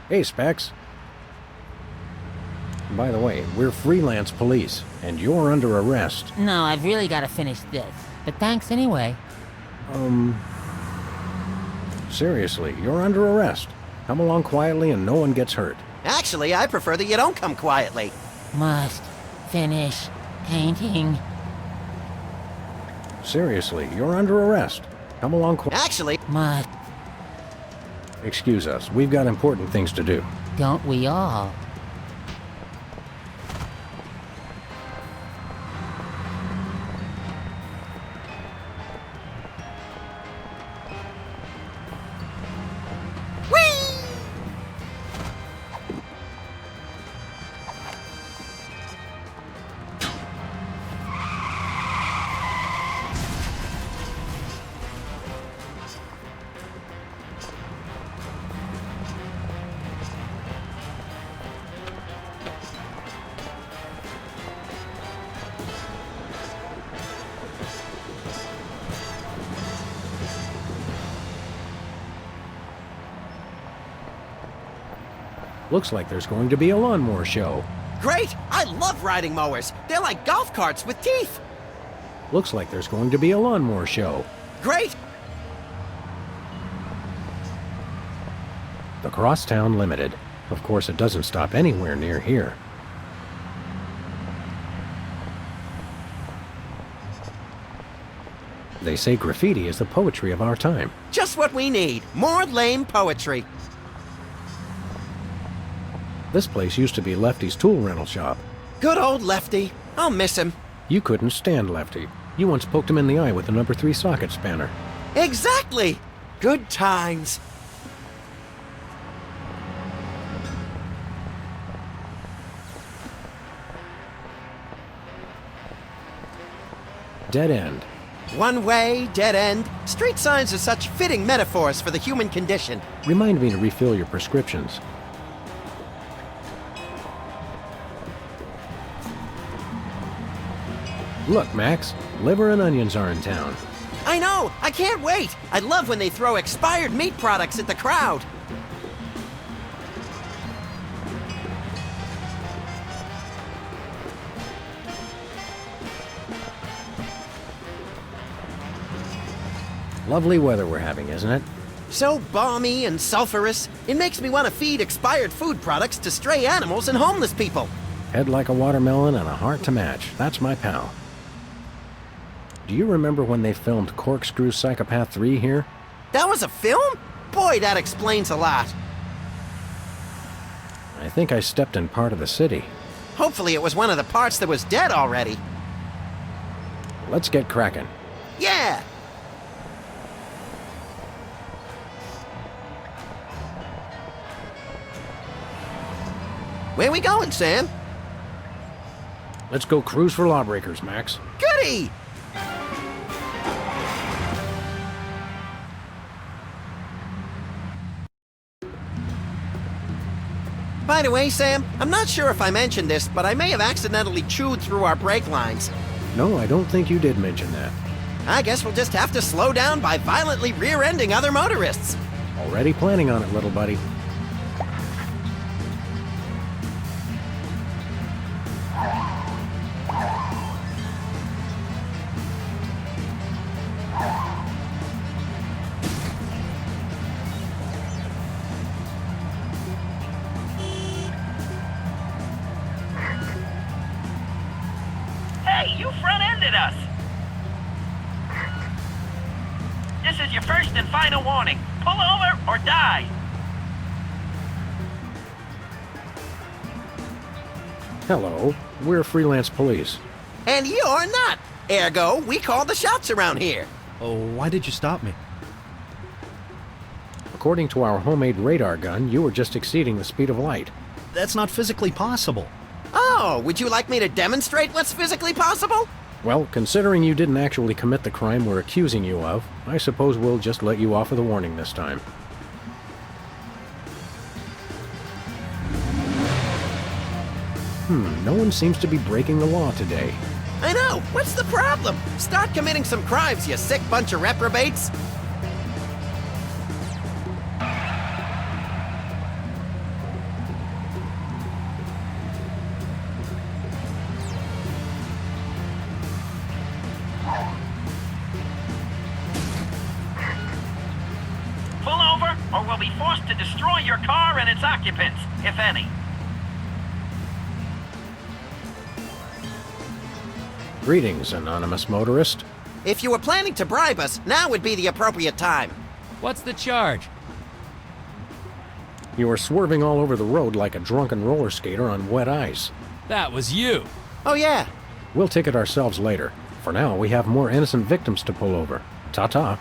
Hey, Specs. By the way, we're freelance police, and you're under arrest. No, I've really got to finish this. But thanks anyway. Seriously, you're under arrest. Come along quietly and no one gets hurt. Actually, I prefer that you don't come quietly. Must finish painting. Seriously, you're under arrest. Come along quietly. Actually, Must. Excuse us, we've got important things to do. Don't we all? Looks like there's going to be a lawnmower show. great! I love riding mowers. They're like golf carts with teeth. Looks like there's going to be a lawnmower show. Great! The Crosstown Limited. Of course, it doesn't stop anywhere near here. They say graffiti is the poetry of our time. Just what we need. More lame poetry. This place used to be Lefty's tool rental shop. Good old Lefty. I'll miss him. You couldn't stand Lefty. You once poked him in the eye with a number 3 socket spanner. Exactly! Good times. Dead end. One way, dead end. Street signs are such fitting metaphors for the human condition. Remind me to refill your prescriptions. Look, Max, liver and onions are in town. I know! I can't wait! I love when they throw expired meat products at the crowd. Lovely weather we're having, isn't it? So balmy and sulfurous, it makes me want to feed expired food products to stray animals and homeless people. Head like a watermelon and a heart to match. That's my pal. Do you remember when they filmed Corkscrew Psychopath 3 here? That was a film? Boy, that explains a lot. I think I stepped in part of the city. Hopefully it was one of the parts that was dead already. Let's get cracking. Yeah! Where we going, Sam? Let's go cruise for lawbreakers, Max. Goody! By the way, Sam, I'm not sure if I mentioned this, but I may have accidentally chewed through our brake lines. No, I don't think you did mention that. I guess we'll just have to slow down by violently rear-ending other motorists. Already planning on it, little buddy. Hey, you front-ended us! This is your first and final warning. Pull over or die! Hello, we're freelance police. And you're not. Ergo, we call the shots around here. Oh, why did you stop me? According to our homemade radar gun, you were just exceeding the speed of light. That's not physically possible. Oh, would you like me to demonstrate what's physically possible? Well, considering you didn't actually commit the crime we're accusing you of, I suppose we'll just let you off with a warning this time. No one seems to be breaking the law today. I know. What's the problem? Start committing some crimes, you sick bunch of reprobates. or we'll be forced to destroy your car and its occupants, if any. Greetings, anonymous motorist. If you were planning to bribe us, now would be the appropriate time. What's the charge? You were swerving all over the road like a drunken roller skater on wet ice. That was you. Oh yeah, We'll ticket ourselves later. For now, we have more innocent victims to pull over. Ta-ta.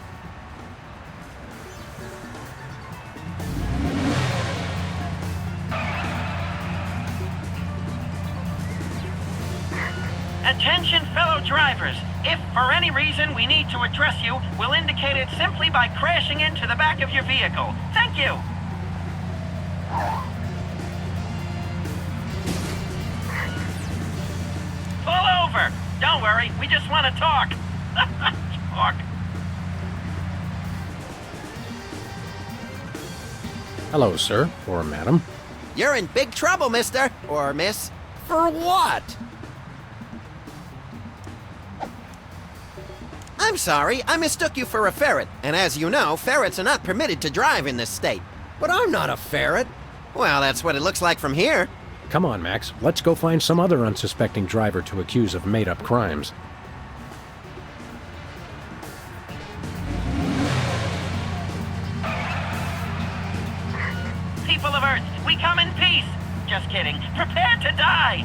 Attention, fellow drivers. If for any reason we need to address you, we'll indicate it simply by crashing into the back of your vehicle. Thank you. Pull over. Don't worry, we just want to talk. Talk. Hello, sir, or madam. you're in big trouble, mister. Or miss. For what? I'm sorry, I mistook you for a ferret. And as you know, ferrets are not permitted to drive in this state. But I'm not a ferret. Well, that's what it looks like from here. Come on, Max. Let's go find some other unsuspecting driver to accuse of made-up crimes. People of Earth, we come in peace. Just kidding. Prepare to die.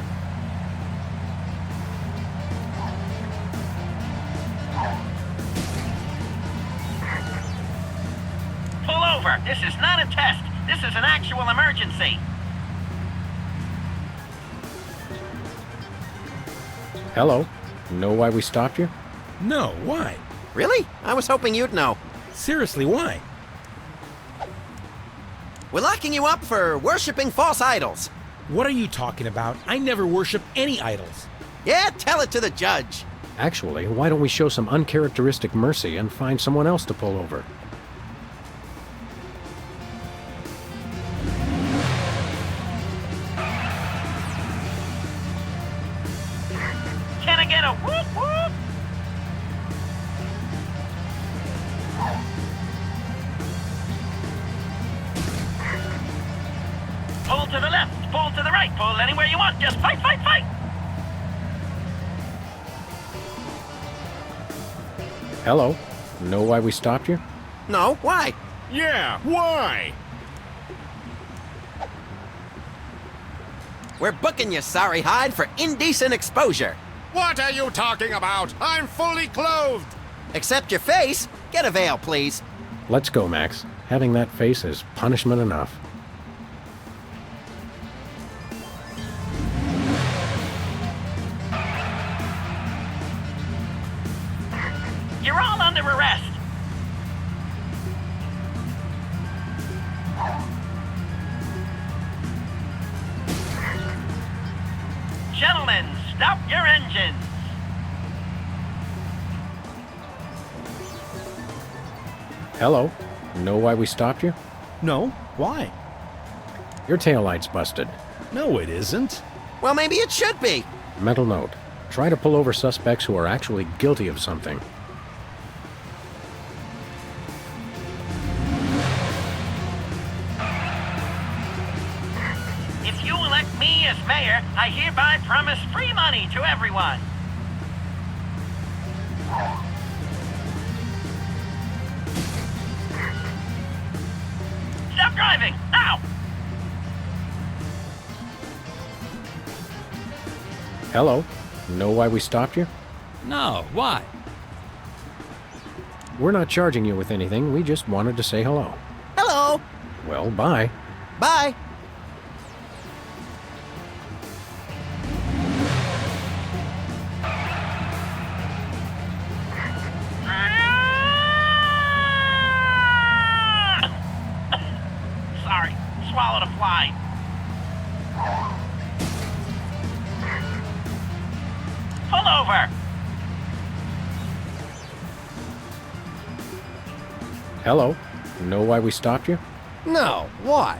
Pull over. This is not a test. This is an actual emergency. Hello. Know why we stopped you? No, why? Really? I was hoping you'd know. Seriously, why? We're locking you up for worshipping false idols. What are you talking about? I never worship any idols. Yeah, tell it to the judge. Actually, why don't we show some uncharacteristic mercy and find someone else to pull over? Can I get a whoop whoop? Pull to the left, pull to the right, pull anywhere you want. Just fight, fight, fight. Hello. Know why we stopped you? No, why? Yeah, why? We're booking you, sorry hide, for indecent exposure. What are you talking about? I'm fully clothed! Except your face. Get a veil, please. Let's go, Max. Having that face is punishment enough. You're all under arrest. Gentlemen, stop your engines. Hello. Know why we stopped you? No? Why? Your taillight's busted. No, it isn't. Well, maybe it should be. Mental note. Try to pull over suspects who are actually guilty of something. If you elect me as mayor, I hereby promise free money to everyone. Stop driving, now! Hello. Know why we stopped you? No, why? We're not charging you with anything. We just wanted to say hello. Hello. Well, bye. Bye. Sorry, swallowed a fly. Pull over. Hello. Know why we stopped you? No, why?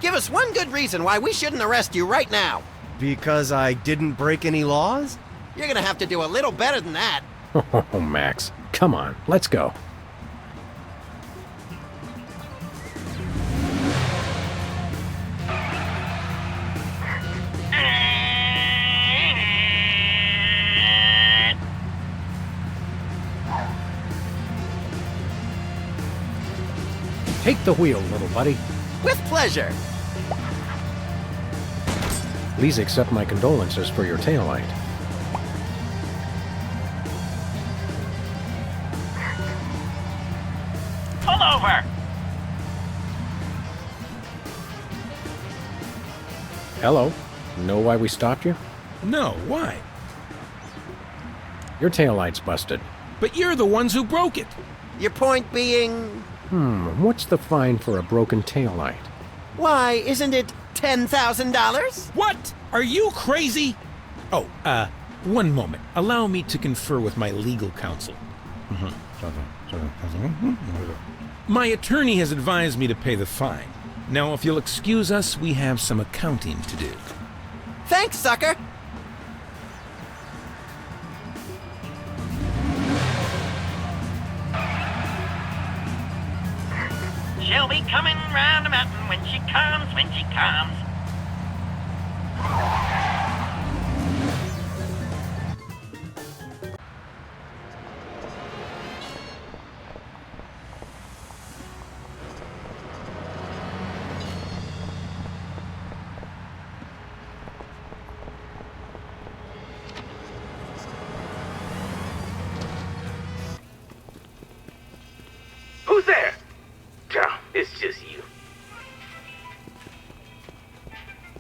Give us one good reason why we shouldn't arrest you right now. Because I didn't break any laws? You're gonna have to do a little better than that. Oh, Max. Come on. Let's go. Take the wheel, little buddy. With pleasure. Please accept my condolences for your taillight. Pull over. Hello. Know why we stopped you? No, why? Your taillight's busted. But you're the ones who broke it. Your point being... What's the fine for a broken taillight? Why, isn't it $10,000? What? Are you crazy? Oh, one moment. Allow me to confer with my legal counsel. My attorney has advised me to pay the fine. Now, if you'll excuse us, we have some accounting to do. Thanks, sucker. She'll be coming round the mountain when she comes, when she comes. Who's there? It's just you.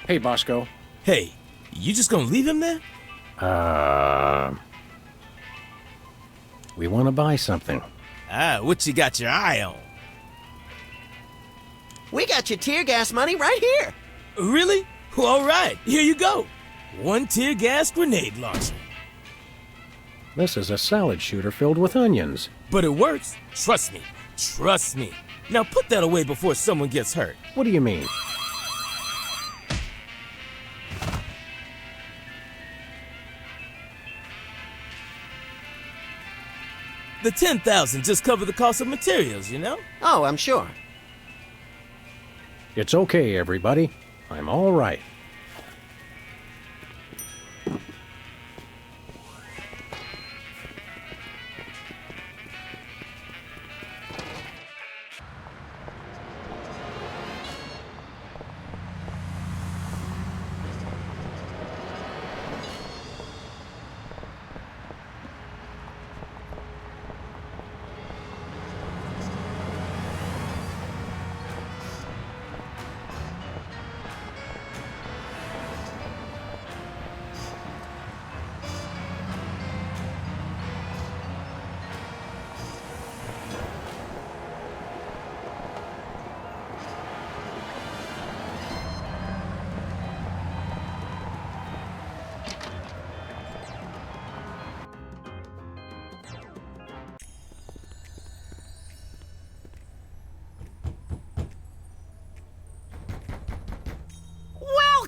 Hey, Bosco. Hey, you just gonna leave him there? We want to buy something. What you got your eye on? We got your tear gas money right here. Really? Well, all right, here you go. One tear gas grenade launcher. This is a salad shooter filled with onions. But it works. Trust me. Trust me. Now put that away before someone gets hurt. What do you mean? The $10,000 just covered the cost of materials, you know? Oh, I'm sure. It's okay, everybody. I'm all right.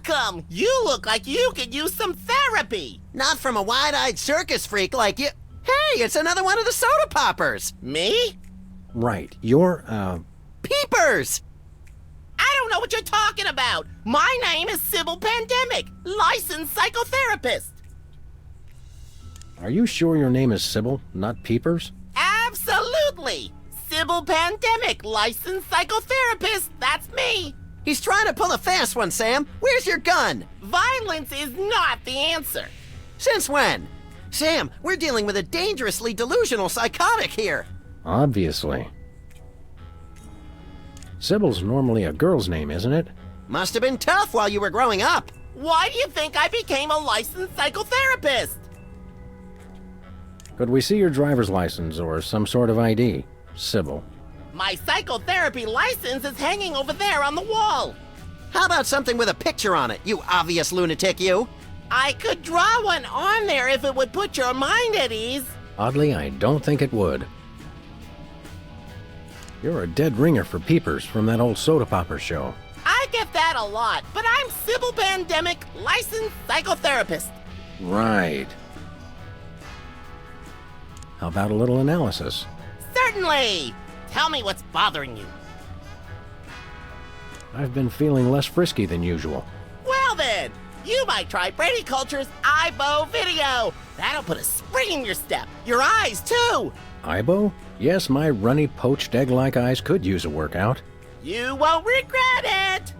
Welcome! You look like you could use some therapy. Not from a wide-eyed circus freak like you. Hey, it's another one of the soda poppers. Me? Right. You're, Peepers! I don't know what you're talking about. My name is Sybil Pandemic, licensed psychotherapist. Are you sure your name is Sybil, not Peepers? Absolutely! Sybil Pandemic, licensed psychotherapist, that's me. He's trying to pull a fast one, Sam. Where's your gun? Violence is not the answer. Since when? Sam, we're dealing with a dangerously delusional psychotic here. Obviously. Sybil's normally a girl's name, isn't it? Must have been tough while you were growing up. Why do you think I became a licensed psychotherapist? Could we see your driver's license or some sort of ID? Sybil. My psychotherapy license is hanging over there on the wall. How about something with a picture on it, you obvious lunatic, you? I could draw one on there if it would put your mind at ease. Oddly, I don't think it would. You're a dead ringer for Peepers from that old soda popper show. I get that a lot, but I'm Sybil Pandemic, licensed psychotherapist. Right. How about a little analysis? Certainly. Tell me what's bothering you. I've been feeling less frisky than usual. Well then, you might try Brady Culture's IBO video. That'll put a spring in your step. Your eyes, too. Ibo? Yes, my runny, poached egg-like eyes could use a workout. You won't regret it!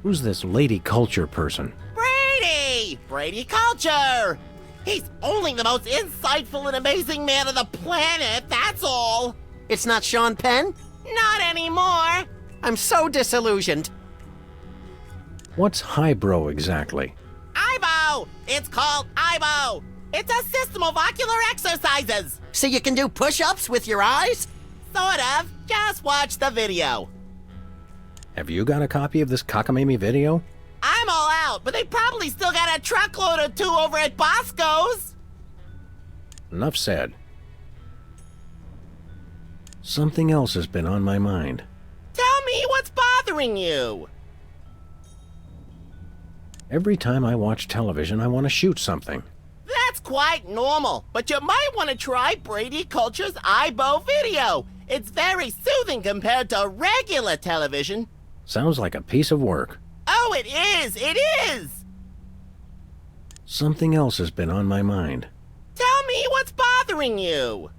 Who's this lady culture person? Brady! Brady Culture! He's only the most insightful and amazing man on the planet, that's all! It's not Sean Penn? Not anymore! I'm so disillusioned. What's highbrow exactly? IBO! It's called IBO! It's a system of ocular exercises! So you can do push-ups with your eyes? Sort of. Just watch the video. Have you got a copy of this cockamamie video? I'm all out, but they probably still got a truckload or two over at Bosco's. Enough said. Something else has been on my mind. Tell me what's bothering you. Every time I watch television, I want to shoot something. That's quite normal, but you might want to try Brady Culture's IBO video. It's very soothing compared to regular television. Sounds like a piece of work. Oh, it is! It is! Something else has been on my mind. Tell me what's bothering you.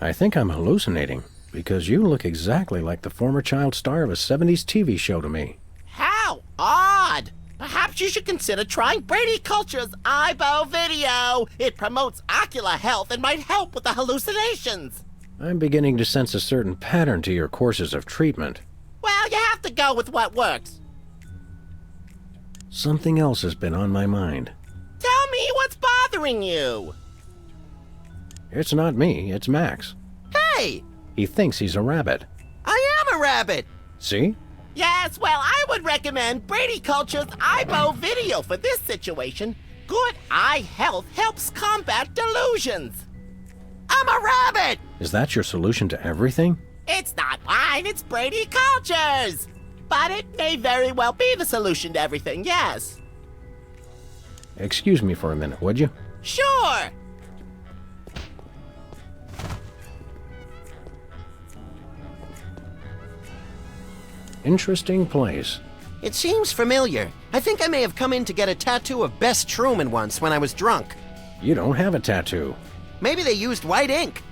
I think I'm hallucinating, because you look exactly like the former child star of a 70s TV show to me. How odd! Perhaps you should consider trying Brady Culture's IBO video. It promotes ocular health and might help with the hallucinations. I'm beginning to sense a certain pattern to your courses of treatment. Well, you have to go with what works. Something else has been on my mind. Tell me what's bothering you. It's not me, it's Max. Hey! He thinks he's a rabbit. I am a rabbit! See? Yes, well, I would recommend Brady Culture's IBO video for this situation. Good eye health helps combat delusions. I'm a rabbit! Is that your solution to everything? It's not mine, it's Brady Culture's. But it may very well be the solution to everything, yes. Excuse me for a minute, would you? Sure. Interesting place. It seems familiar. I think I may have come in to get a tattoo of Bess Truman once when I was drunk. You don't have a tattoo. Maybe they used white ink.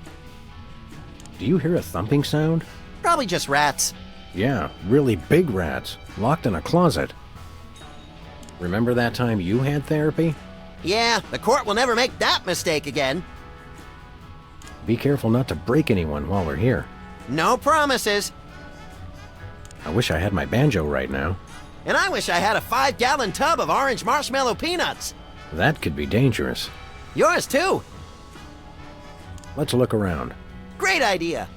Do you hear a thumping sound? Probably just rats. Yeah, really big rats, locked in a closet. Remember that time you had therapy? Yeah, the court will never make that mistake again. Be careful not to break anyone while we're here. No promises. I wish I had my banjo right now. And I wish I had a 5-gallon tub of orange marshmallow peanuts. That could be dangerous. Yours too. Let's look around. Great idea.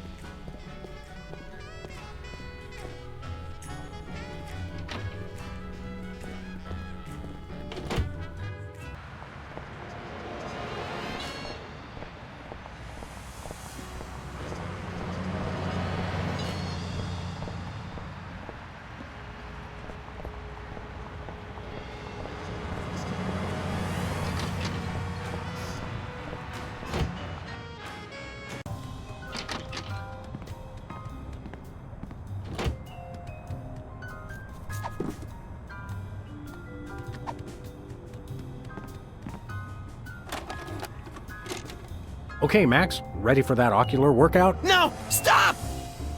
Okay, Max, ready for that ocular workout? No! Stop!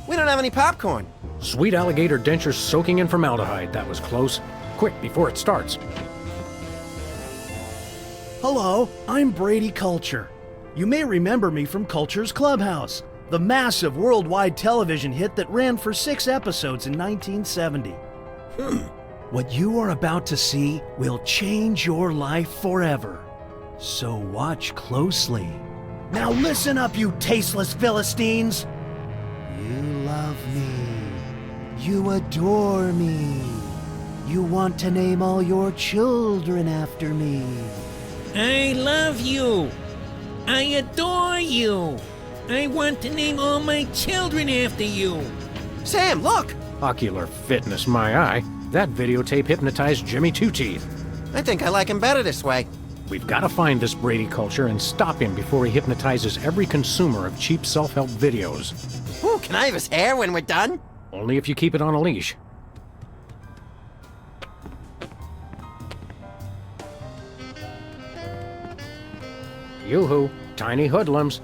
We don't have any popcorn. Sweet alligator dentures soaking in formaldehyde. That was close. Quick, before it starts. Hello, I'm Brady Culture. You may remember me from Culture's Clubhouse, the massive worldwide television hit that ran for 6 episodes in 1970. What you are about to see will change your life forever. So watch closely. Now listen up, you tasteless Philistines! You love me. You adore me. You want to name all your children after me. I love you. I adore you. I want to name all my children after you. Sam, look! Ocular fitness, my eye. That videotape hypnotized Jimmy Two-Teeth. I think I like him better this way. We've got to find this Brady Culture and stop him before he hypnotizes every consumer of cheap self-help videos. Ooh, can I have his hair when we're done? Only if you keep it on a leash. Yoo-hoo, tiny hoodlums.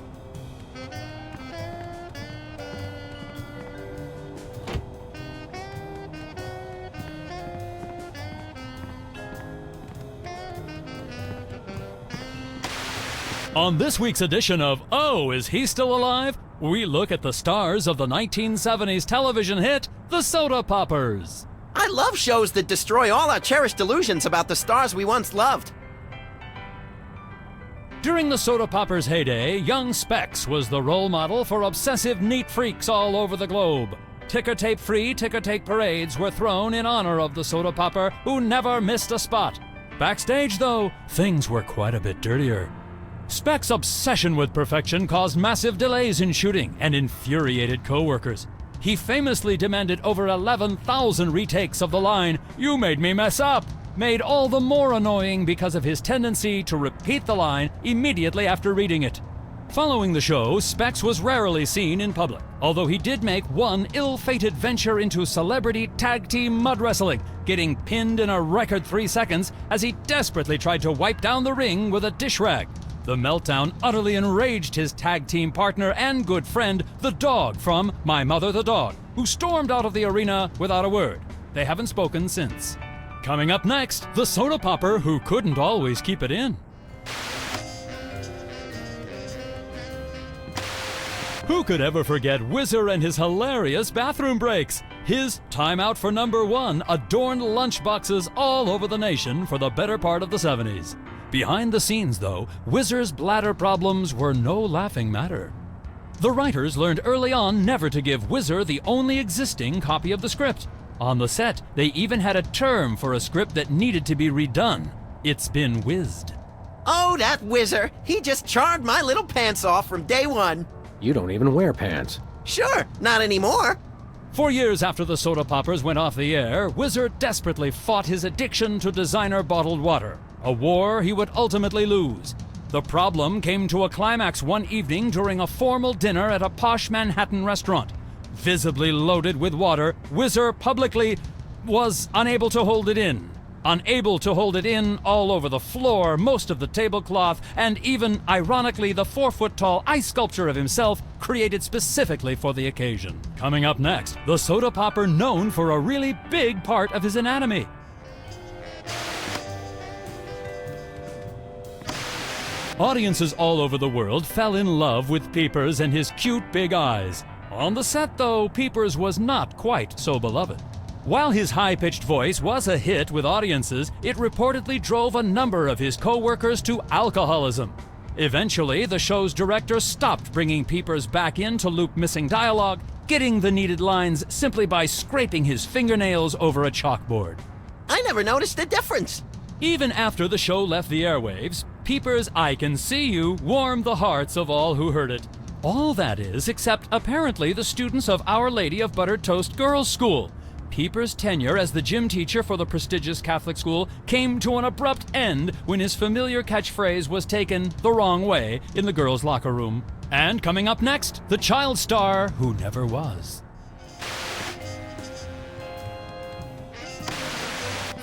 On this week's edition of Oh, Is He Still Alive?, we look at the stars of the 1970s television hit, The Soda Poppers. I love shows that destroy all our cherished illusions about the stars we once loved. During the Soda Poppers' heyday, young Specs was the role model for obsessive neat freaks all over the globe. Ticker-tape-free ticker-tape parades were thrown in honor of the Soda Popper who never missed a spot. Backstage, though, things were quite a bit dirtier. Specs' obsession with perfection caused massive delays in shooting and infuriated co-workers. He famously demanded over 11,000 retakes of the line, "You made me mess up," made all the more annoying because of his tendency to repeat the line immediately after reading it. Following the show, Specs was rarely seen in public, although he did make one ill-fated venture into celebrity tag team mud wrestling, getting pinned in a record 3 seconds as he desperately tried to wipe down the ring with a dish rag. The meltdown utterly enraged his tag team partner and good friend, the Dog from My Mother the Dog, who stormed out of the arena without a word. They haven't spoken since. Coming up next, the Soda Popper who couldn't always keep it in. Who could ever forget Whizzer and his hilarious bathroom breaks? His Time Out for Number 1 adorned lunchboxes all over the nation for the better part of the 70s. Behind the scenes, though, Whizzer's bladder problems were no laughing matter. The writers learned early on never to give Whizzer the only existing copy of the script. On the set, they even had a term for a script that needed to be redone. It's been whizzed. Oh, that Whizzer! He just charmed my little pants off from day one. You don't even wear pants. Sure, not anymore. 4 years after the Soda Poppers went off the air, Whizzer desperately fought his addiction to designer bottled water, a war he would ultimately lose. The problem came to a climax one evening during a formal dinner at a posh Manhattan restaurant. Visibly loaded with water, Whizzer publicly was unable to hold it in. Unable to hold it in all over the floor, most of the tablecloth, and even, ironically, the 4-foot-tall ice sculpture of himself created specifically for the occasion. Coming up next, the Soda Popper known for a really big part of his anatomy. Audiences all over the world fell in love with Peepers and his cute big eyes. On the set, though, Peepers was not quite so beloved. While his high-pitched voice was a hit with audiences, it reportedly drove a number of his co-workers to alcoholism. Eventually, the show's director stopped bringing Peepers back in to loop missing dialogue, getting the needed lines simply by scraping his fingernails over a chalkboard. I never noticed a difference. Even after the show left the airwaves, Peepers' "I Can See You" warmed the hearts of all who heard it. All that is, except apparently the students of Our Lady of Buttered Toast Girls' School. Peepers' tenure as the gym teacher for the prestigious Catholic school came to an abrupt end when his familiar catchphrase was taken the wrong way in the girls' locker room. And coming up next, the child star who never was.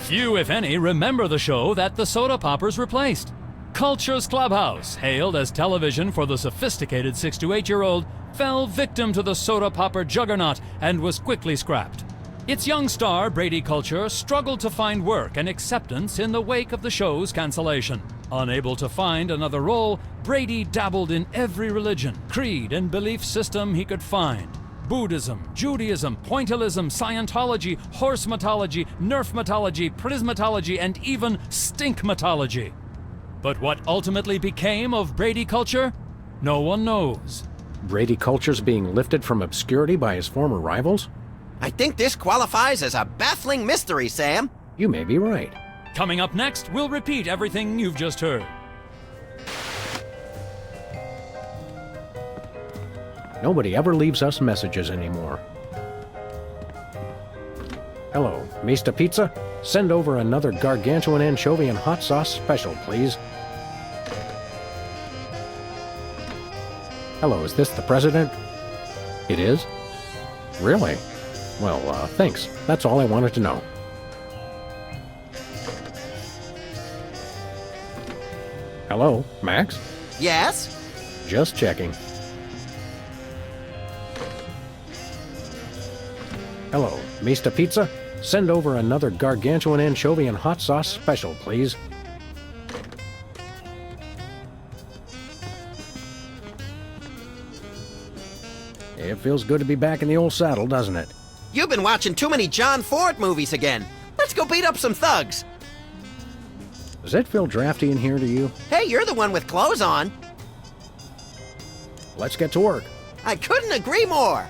Few, if any, remember the show that the Soda Poppers replaced. Culture's Clubhouse, hailed as television for the sophisticated 6 to 8-year-old, fell victim to the Soda Popper juggernaut and was quickly scrapped. Its young star, Brady Culture, struggled to find work and acceptance in the wake of the show's cancellation. Unable to find another role, Brady dabbled in every religion, creed, and belief system he could find. Buddhism, Judaism, pointillism, Scientology, horsematology, nerfmatology, prismatology, and even stinkmatology. But what ultimately became of Brady Culture? No one knows. Brady Culture's being lifted from obscurity by his former rivals? I think this qualifies as a baffling mystery, Sam. You may be right. Coming up next, we'll repeat everything you've just heard. Nobody ever leaves us messages anymore. Hello, Mr. Pizza? Send over another gargantuan anchovy and hot sauce special, please. Hello, is this the president? It is? Really? Well, thanks. That's all I wanted to know. Hello, Max? Yes? Just checking. Hello, Mr. Pizza? Send over another gargantuan anchovy and hot sauce special, please. It feels good to be back in the old saddle, doesn't it? You've been watching too many John Ford movies again. Let's go beat up some thugs. Does it feel drafty in here to you? Hey, you're the one with clothes on. Let's get to work. I couldn't agree more.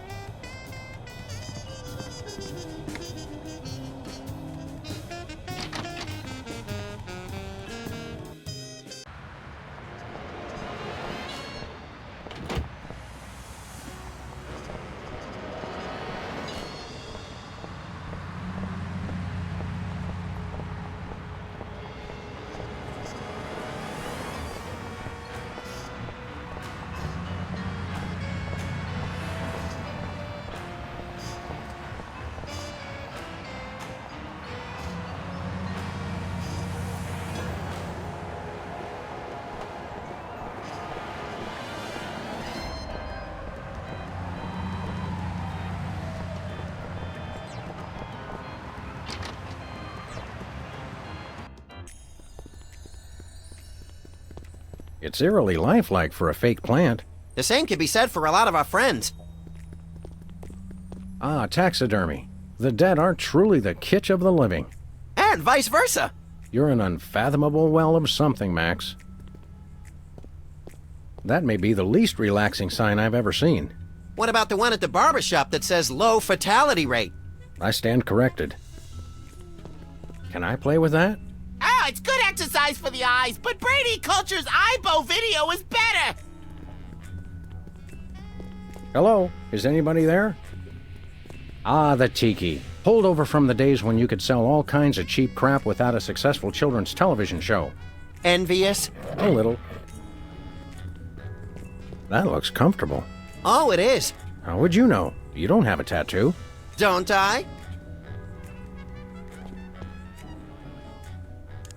It's eerily lifelike for a fake plant. The same can be said for a lot of our friends. Ah, taxidermy. The dead are truly the kitsch of the living. And vice versa. You're an unfathomable well of something, Max. That may be the least relaxing sign I've ever seen. What about the one at the barber shop that says low fatality rate? I stand corrected. Can I play with that? Oh, it's good exercise for the eyes, but Brady Culture's eyebow video is better. Hello? Is anybody there? Ah, the tiki. Holdover from the days when you could sell all kinds of cheap crap without a successful children's television show. Envious? A little. That looks comfortable. Oh, it is. How would you know? You don't have a tattoo. Don't I?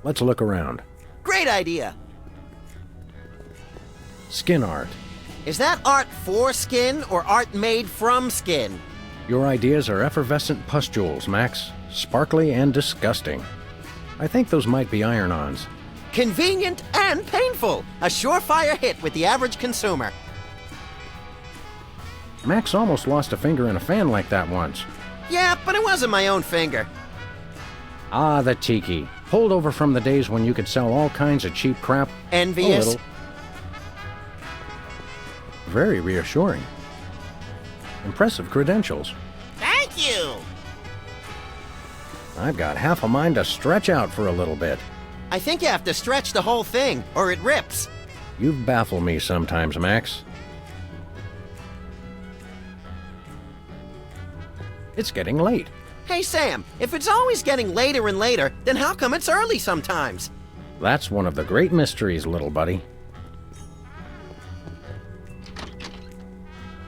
Let's look around. Great idea. Skin art. Is that art for skin or art made from skin? Your ideas are effervescent pustules, Max. Sparkly and disgusting. I think those might be iron-ons. Convenient and painful. A surefire hit with the average consumer. Max almost lost a finger in a fan like that once. Yeah, but it wasn't my own finger. Ah, the tiki. Holdover from the days when you could sell all kinds of cheap crap. Envious? A little. Very reassuring. Impressive credentials. Thank you. I've got half a mind to stretch out for a little bit. I think you have to stretch the whole thing, or it rips. You baffle me sometimes, Max. It's getting late. Hey, Sam, if it's always getting later and later, then how come it's early sometimes? That's one of the great mysteries, little buddy.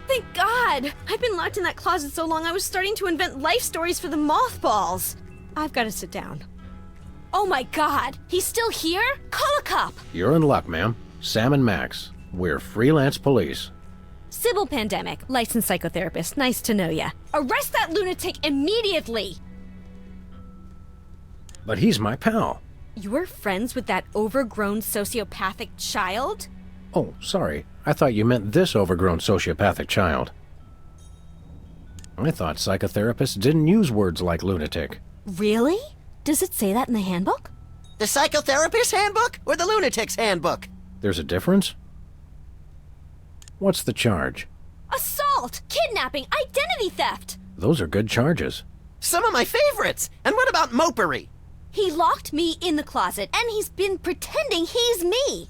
Thank God! I've been locked in that closet so long I was starting to invent life stories for the mothballs. I've got to sit down. Oh my God! He's still here? Call a cop! You're in luck, ma'am. Sam and Max. We're freelance police. Sybil Pandemic, licensed psychotherapist. Nice to know ya. Arrest that lunatic immediately! But he's my pal. You're friends with that overgrown sociopathic child? Oh, sorry. I thought you meant this overgrown sociopathic child. I thought psychotherapists didn't use words like lunatic. Really? Does it say that in the handbook? The psychotherapist's handbook or the lunatic's handbook? There's a difference? What's the charge? Assault! Kidnapping! Identity theft! Those are good charges. Some of my favorites! And what about mopery? He locked me in the closet, and he's been pretending he's me!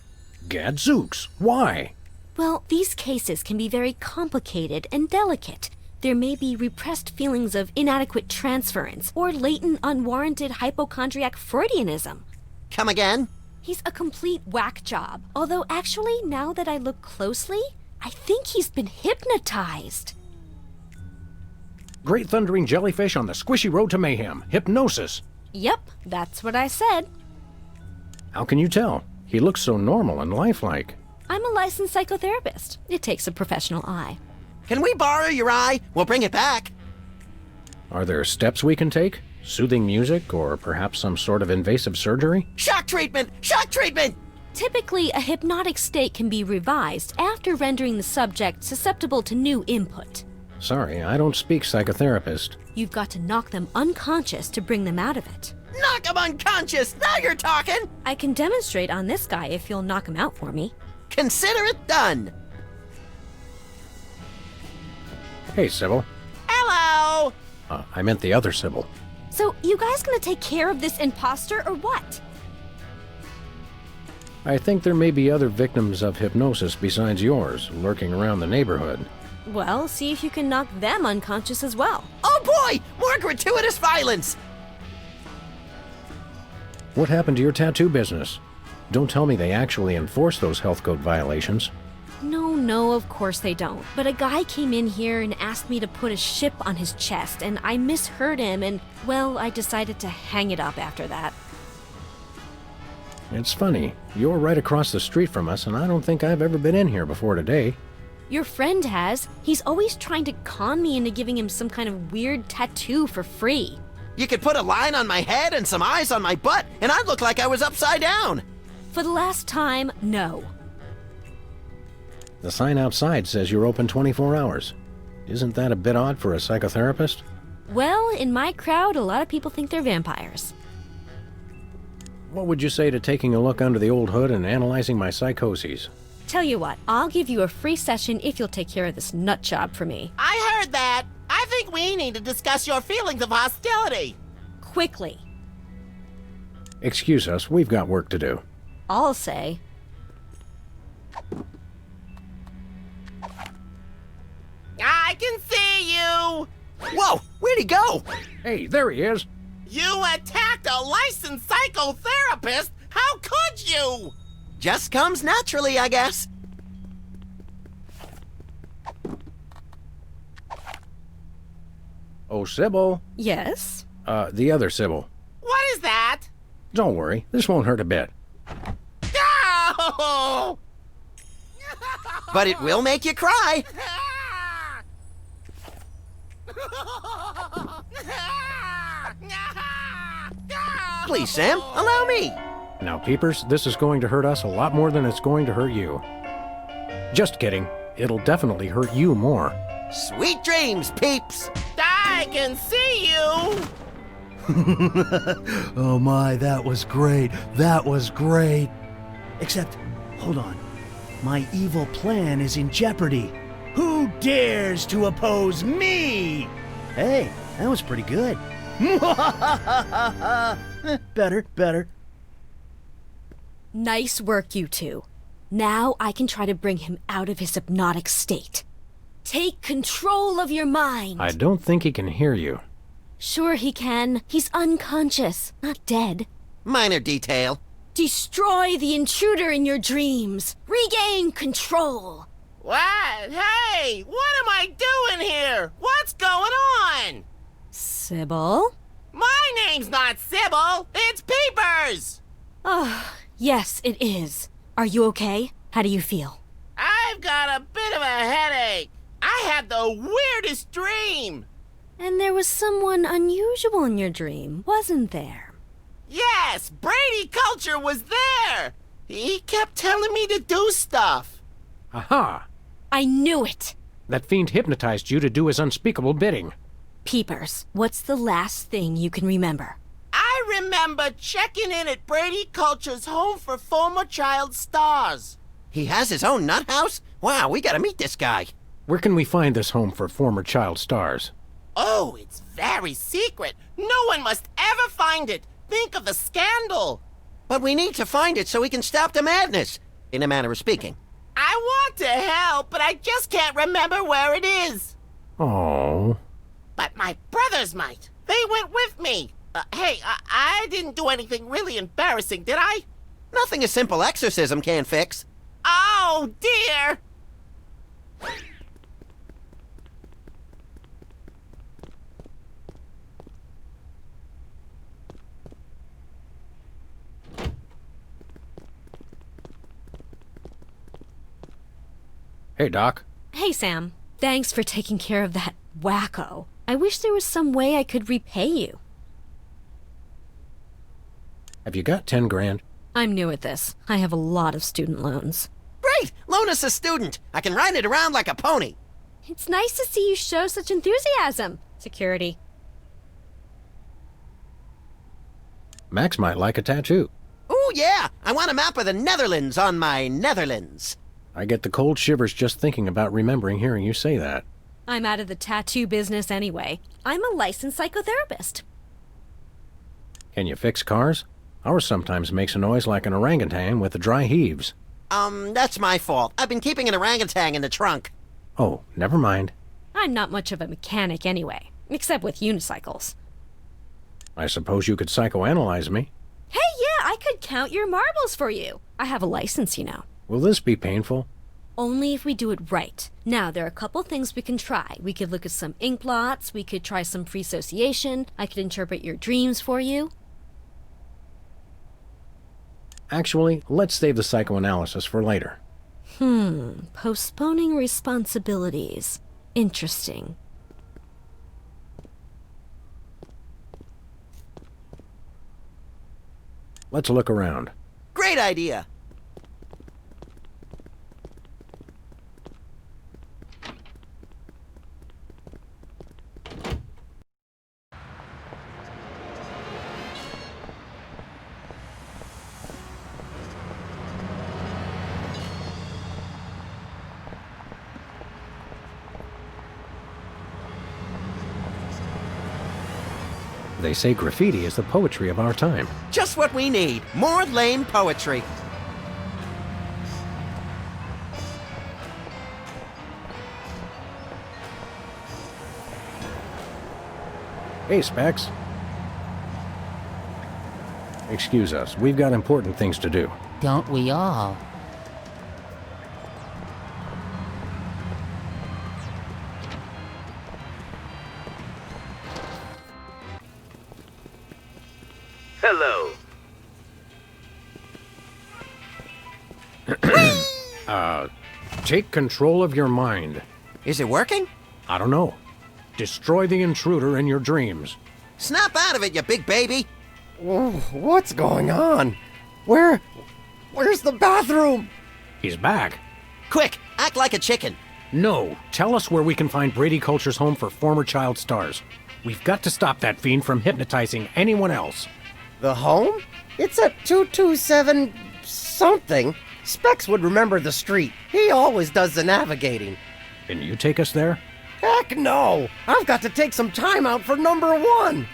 Gadzooks! Why? Well, these cases can be very complicated and delicate. There may be repressed feelings of inadequate transference or latent unwarranted hypochondriac Freudianism. Come again? He's a complete whack job. Although actually, now that I look closely, I think he's been hypnotized. Great thundering jellyfish on the squishy road to mayhem. Hypnosis. Yep, that's what I said. How can you tell? He looks so normal and lifelike. I'm a licensed psychotherapist. It takes a professional eye. Can we borrow your eye? We'll bring it back. Are there steps we can take? Soothing music, or perhaps some sort of invasive surgery? Shock treatment! Shock treatment! Typically, a hypnotic state can be revised after rendering the subject susceptible to new input. Sorry, I don't speak psychotherapist. You've got to knock them unconscious to bring them out of it. Knock him unconscious! Now you're talking! I can demonstrate on this guy if you'll knock him out for me. Consider it done! Hey, Sybil. Hello! I meant the other Sybil. So, you guys gonna take care of this imposter or what? I think there may be other victims of hypnosis besides yours lurking around the neighborhood. Well, see if you can knock them unconscious as well. Oh boy! More gratuitous violence! What happened to your tattoo business? Don't tell me they actually enforce those health code violations. No, of course they don't. But a guy came in here and asked me to put a ship on his chest, and I misheard him, and, well, I decided to hang it up after that. It's funny. You're right across the street from us, and I don't think I've ever been in here before today. Your friend has. He's always trying to con me into giving him some kind of weird tattoo for free. You could put a line on my head and some eyes on my butt, and I'd look like I was upside down. For the last time, no. The sign outside says you're open 24 hours. Isn't that a bit odd for a psychotherapist? Well, in my crowd, a lot of people think they're vampires. What would you say to taking a look under the old hood and analyzing my psychoses? Tell you what, I'll give you a free session if you'll take care of this nut job for me. I heard that. I think we need to discuss your feelings of hostility. Quickly. Excuse us, we've got work to do. I'll say. I can see you! Whoa, where'd he go? Hey, there he is. You attacked a licensed psychotherapist? How could you? Just comes naturally, I guess. Oh, Sybil. Yes? The other Sybil. What is that? Don't worry, this won't hurt a bit. Oh! But it will make you cry. Please, Sam, allow me. Now, Peepers, this is going to hurt us a lot more than it's going to hurt you. Just kidding. It'll definitely hurt you more. Sweet dreams, peeps. I can see you. Oh my, that was great. That was great. Except, hold on. My evil plan is in jeopardy. Who dares to oppose me? Hey, that was pretty good. Better. Nice work, you two. Now I can try to bring him out of his hypnotic state. Take control of your mind. I don't think he can hear you. Sure he can. He's unconscious, not dead. Minor detail. Destroy the intruder in your dreams. Regain control. What? Hey, what am I doing here? What's going on? Sybil? My name's not Sybil. It's Peepers. Oh, yes, it is. Are you okay? How do you feel? I've got a bit of a headache. I had the weirdest dream. And there was someone unusual in your dream, wasn't there? Yes, Brady Culture was there. He kept telling me to do stuff. Aha! I knew it. That fiend hypnotized you to do his unspeakable bidding. Peepers, what's the last thing you can remember? I remember checking in at Brady Culture's home for former child stars. He has his own nut house? Wow, we gotta meet this guy. Where can we find this home for former child stars? Oh, it's very secret. No one must ever find it. Think of the scandal. But we need to find it so we can stop the madness, in a manner of speaking. I want to help, but I just can't remember where it is. Oh. But my brothers might. They went with me. Hey, I didn't do anything really embarrassing, did I? Nothing a simple exorcism can't fix. Oh, dear. Hey, Doc. Hey, Sam. Thanks for taking care of that wacko. I wish there was some way I could repay you. Have you got 10 grand? I'm new at this. I have a lot of student loans. Great! Loan us a student. I can ride it around like a pony. It's nice to see you show such enthusiasm. Security. Max might like a tattoo. Ooh, yeah! I want a map of the Netherlands on my Netherlands. I get the cold shivers just thinking about remembering hearing you say that. I'm out of the tattoo business anyway. I'm a licensed psychotherapist. Can you fix cars? Ours sometimes makes a noise like an orangutan with the dry heaves. That's my fault. I've been keeping an orangutan in the trunk. Oh, never mind. I'm not much of a mechanic anyway, except with unicycles. I suppose you could psychoanalyze me. Hey, yeah, I could count your marbles for you. I have a license, you know. Will this be painful? Only if we do it right. Now, there are a couple things we can try. We could look at some ink blots, we could try some free association, I could interpret your dreams for you. Actually, let's save the psychoanalysis for later. Postponing responsibilities. Interesting. Let's look around. Great idea. They say graffiti is the poetry of our time. Just what we need. More lame poetry. Hey, Specs. Excuse us, we've got important things to do. Don't we all? Hello. Take control of your mind. Is it working? I don't know. Destroy the intruder in your dreams. Snap out of it, you big baby. What's going on? Where's the bathroom? He's back. Quick, act like a chicken. No, tell us where we can find Brady Culture's home for former child stars. We've got to stop that fiend from hypnotizing anyone else. The home? It's at 227 something. Specs would remember the street. He always does the navigating. Can you take us there? Heck no! I've got to take some time out for number one.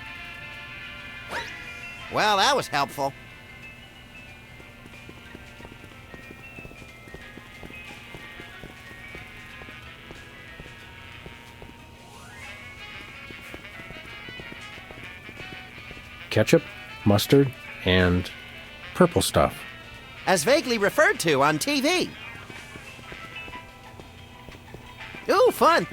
Well, that was helpful. Ketchup, mustard, and purple stuff. As vaguely referred to on TV. Ooh, fun.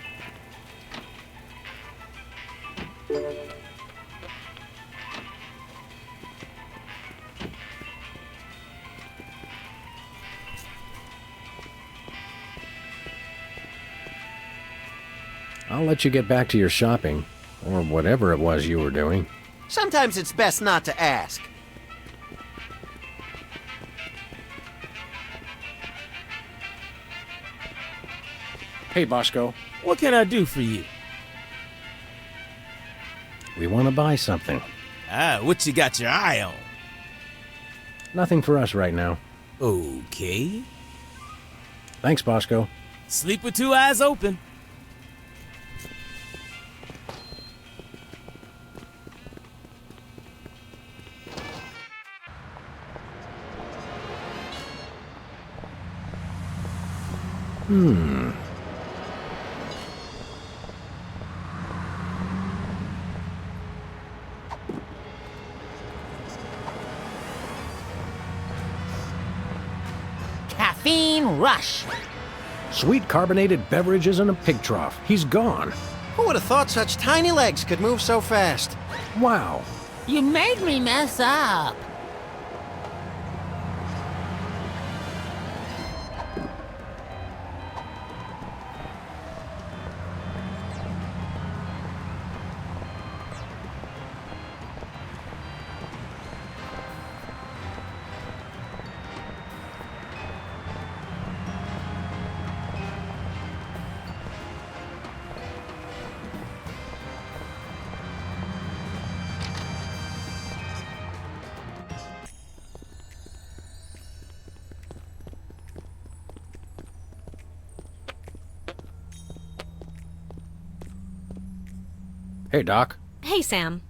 I'll let you get back to your shopping, or whatever it was you were doing. Sometimes it's best not to ask. Hey, Bosco. What can I do for you? We want to buy something. What you got your eye on? Nothing for us right now. Okay. Thanks, Bosco. Sleep with two eyes open. Caffeine rush. Sweet carbonated beverages in a pig trough. He's gone. Who would have thought such tiny legs could move so fast? Wow. You made me mess up. Hey, Doc. Hey, Sam.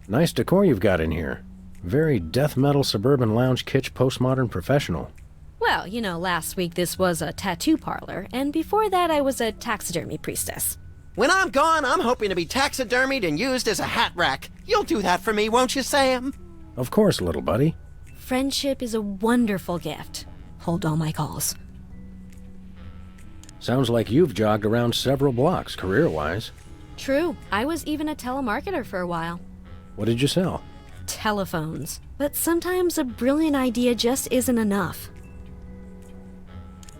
Nice decor you've got in here. Very death metal suburban lounge kitsch postmodern professional. Well, you know, last week this was a tattoo parlor, and before that I was a taxidermy priestess. When I'm gone, I'm hoping to be taxidermied and used as a hat rack. You'll do that for me, won't you, Sam? Of course, little buddy. Friendship is a wonderful gift. Hold all my calls. Sounds like you've jogged around several blocks, career-wise. True. I was even a telemarketer for a while. What did you sell? Telephones. But sometimes a brilliant idea just isn't enough.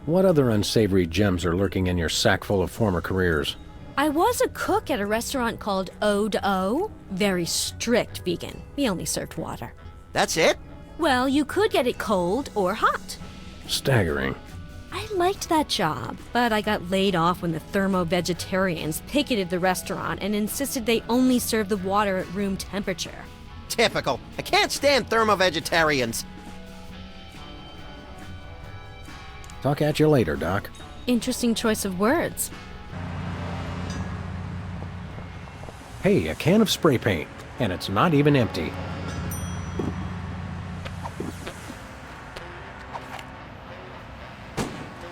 What other unsavory gems are lurking in your sack full of former careers? I was a cook at a restaurant called O. Very strict vegan. We only served water. That's it? Well, you could get it cold or hot. Staggering. I liked that job, but I got laid off when the thermo-vegetarians picketed the restaurant and insisted they only serve the water at room temperature. Typical. I can't stand thermo-vegetarians. Talk at you later, Doc. Interesting choice of words. Hey, a can of spray paint, and it's not even empty.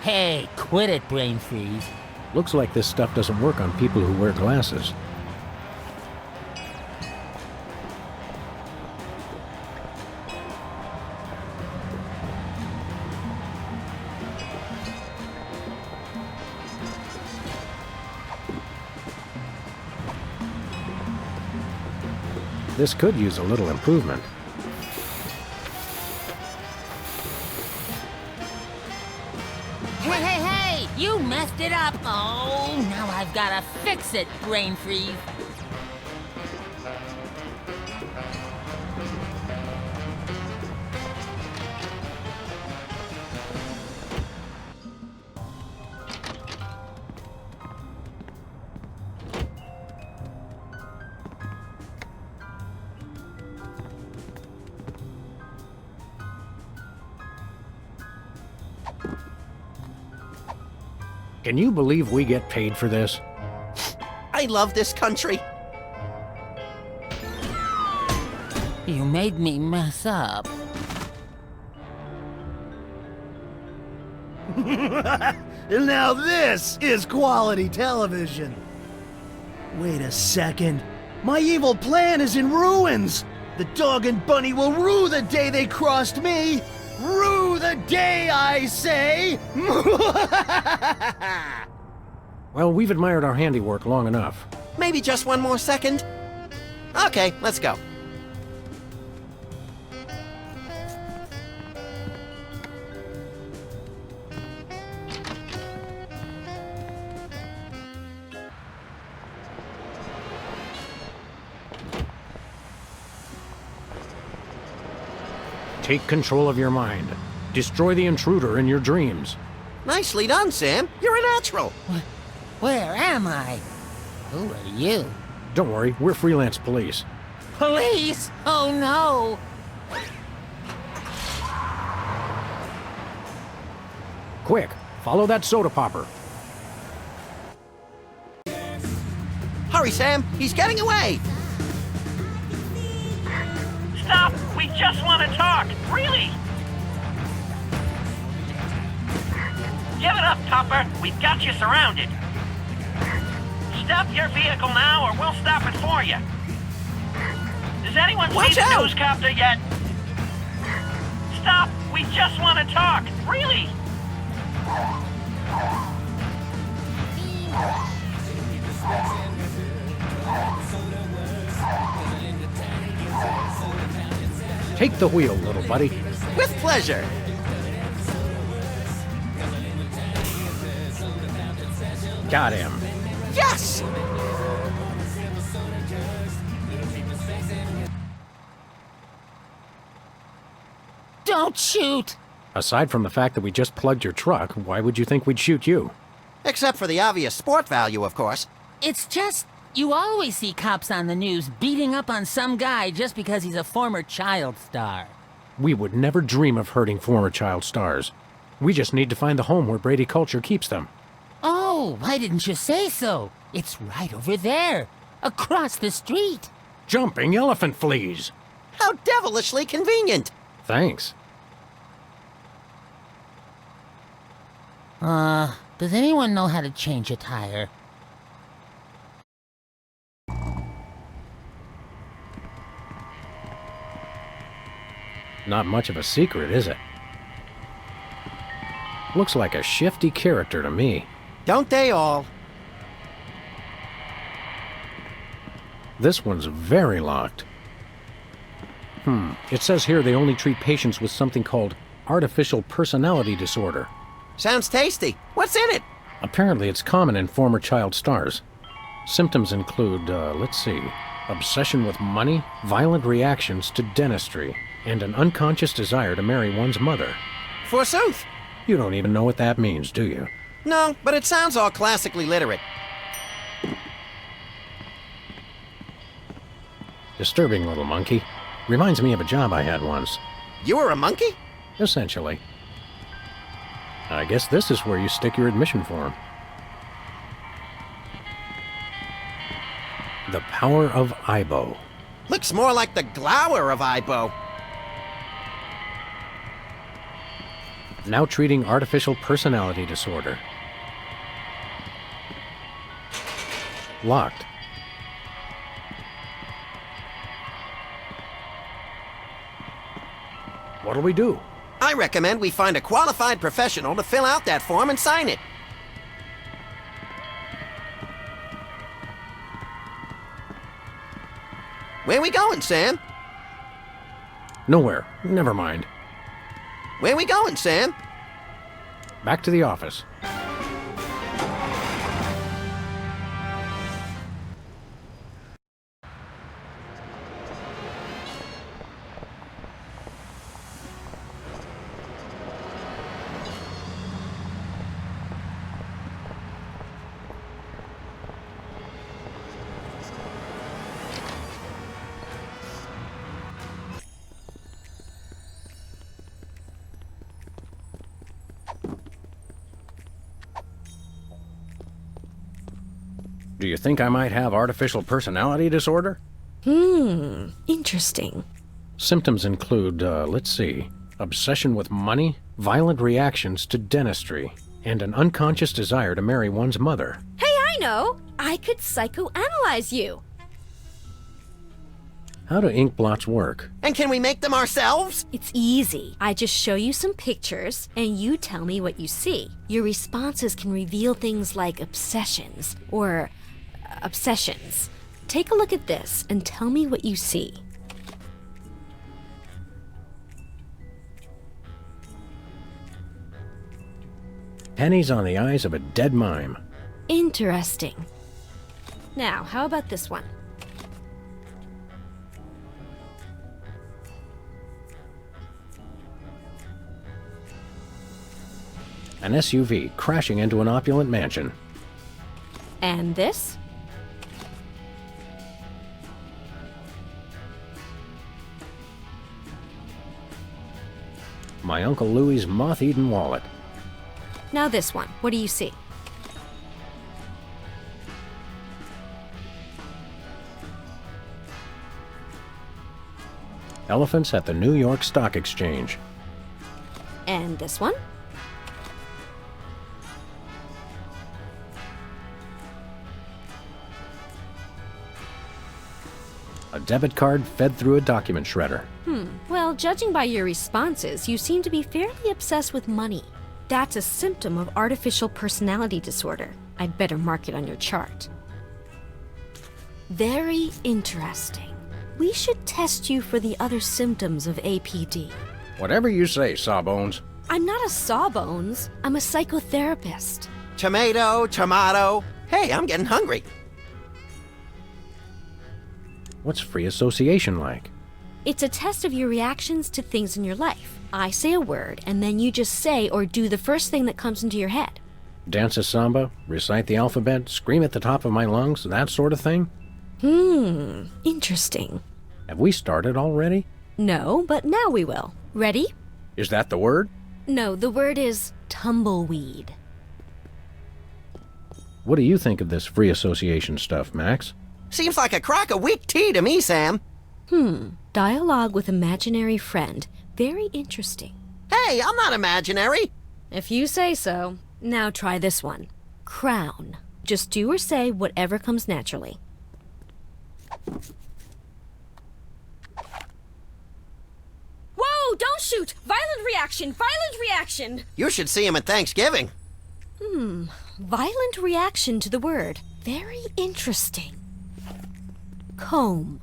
Hey, quit it, brain freeze. Looks like this stuff doesn't work on people who wear glasses. This could use a little improvement. Hey, you messed it up. Oh, now I've gotta fix it, brain freeze. Can you believe we get paid for this? I love this country. You made me mess up. And now this is quality television. Wait a second. My evil plan is in ruins. The dog and bunny will rue the day they crossed me. Rue the day, I say! Well, we've admired our handiwork long enough. Maybe just one more second? Okay, let's go. Take control of your mind. Destroy the intruder in your dreams. Nicely done, Sam. You're a natural. Where am I? Who are you? Don't worry, we're freelance police. Police? Oh no! Quick, follow that soda popper. Hurry, Sam. He's getting away. Stop! We just want to talk! Really! Give it up, Topper! We've got you surrounded! Stop your vehicle now, or we'll stop it for you! Does anyone see the newscopter yet? Stop! We just want to talk! Really! Take the wheel, little buddy. With pleasure. Got him. Yes! Don't shoot! Aside from the fact that we just plugged your truck, why would you think we'd shoot you? Except for the obvious sport value, of course. It's just, you always see cops on the news beating up on some guy just because he's a former child star. We would never dream of hurting former child stars. We just need to find the home where Brady Culture keeps them. Oh, Oh, why didn't you say so? It's right over there, across the street. Jumping elephant fleas. How devilishly convenient. Thanks. Does anyone know how to change a tire? Not much of a secret, is it? Looks like a shifty character to me. Don't they all? This one's very locked. It says here they only treat patients with something called artificial personality disorder. Sounds tasty. What's in it? Apparently it's common in former child stars. Symptoms include, obsession with money, violent reactions to dentistry, and an unconscious desire to marry one's mother. Forsooth. You don't even know what that means, do you? No, but it sounds all classically literate. Disturbing little monkey. Reminds me of a job I had once. You were a monkey? Essentially. I guess this is where you stick your admission form. The power of Ibo. Looks more like the glower of Ibo. Now treating artificial personality disorder. Locked. What'll we do? I recommend we find a qualified professional to fill out that form and sign it. Where we going, Sam? Nowhere. Never mind. Where we going, Sam? Back to the office. Do you think I might have artificial personality disorder? Interesting. Symptoms include, obsession with money, violent reactions to dentistry, and an unconscious desire to marry one's mother. Hey, I know! I could psychoanalyze you. How do ink blots work? And can we make them ourselves? It's easy. I just show you some pictures, and you tell me what you see. Your responses can reveal things like obsessions, or obsessions. Take a look at this, and tell me what you see. Pennies on the eyes of a dead mime. Interesting. Now, how about this one? An SUV crashing into an opulent mansion. And this? My Uncle Louie's moth-eaten wallet. Now this one. What do you see? Elephants at the New York Stock Exchange. And this one? A debit card fed through a document shredder. Well, judging by your responses, you seem to be fairly obsessed with money. That's a symptom of artificial personality disorder. I'd better mark it on your chart. Very interesting. We should test you for the other symptoms of APD. Whatever you say, Sawbones. I'm not a sawbones. I'm a psychotherapist. Tomato, tomato. Hey, I'm getting hungry. What's free association like? It's a test of your reactions to things in your life. I say a word, and then you just say or do the first thing that comes into your head. Dance a samba, recite the alphabet, scream at the top of my lungs, that sort of thing? Interesting. Have we started already? No, but now we will. Ready? Is that the word? No, the word is tumbleweed. What do you think of this free association stuff, Max? Seems like a crock of weak tea to me, Sam. Dialogue with imaginary friend. Very interesting. Hey, I'm not imaginary. If you say so. Now try this one. Crown. Just do or say whatever comes naturally. Whoa, don't shoot! Violent reaction! Violent reaction! You should see him at Thanksgiving. Violent reaction to the word. Very interesting. Comb.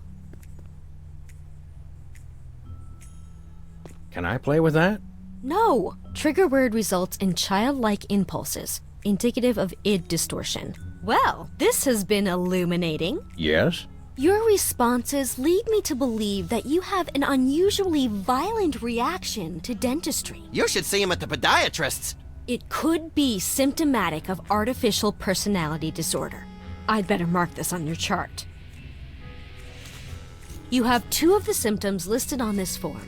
Can I play with that? No. Trigger word results in childlike impulses, indicative of id distortion. Well, this has been illuminating. Yes? Your responses lead me to believe that you have an unusually violent reaction to dentistry. You should see him at the podiatrist's. It could be symptomatic of artificial personality disorder. I'd better mark this on your chart. You have 2 of the symptoms listed on this form.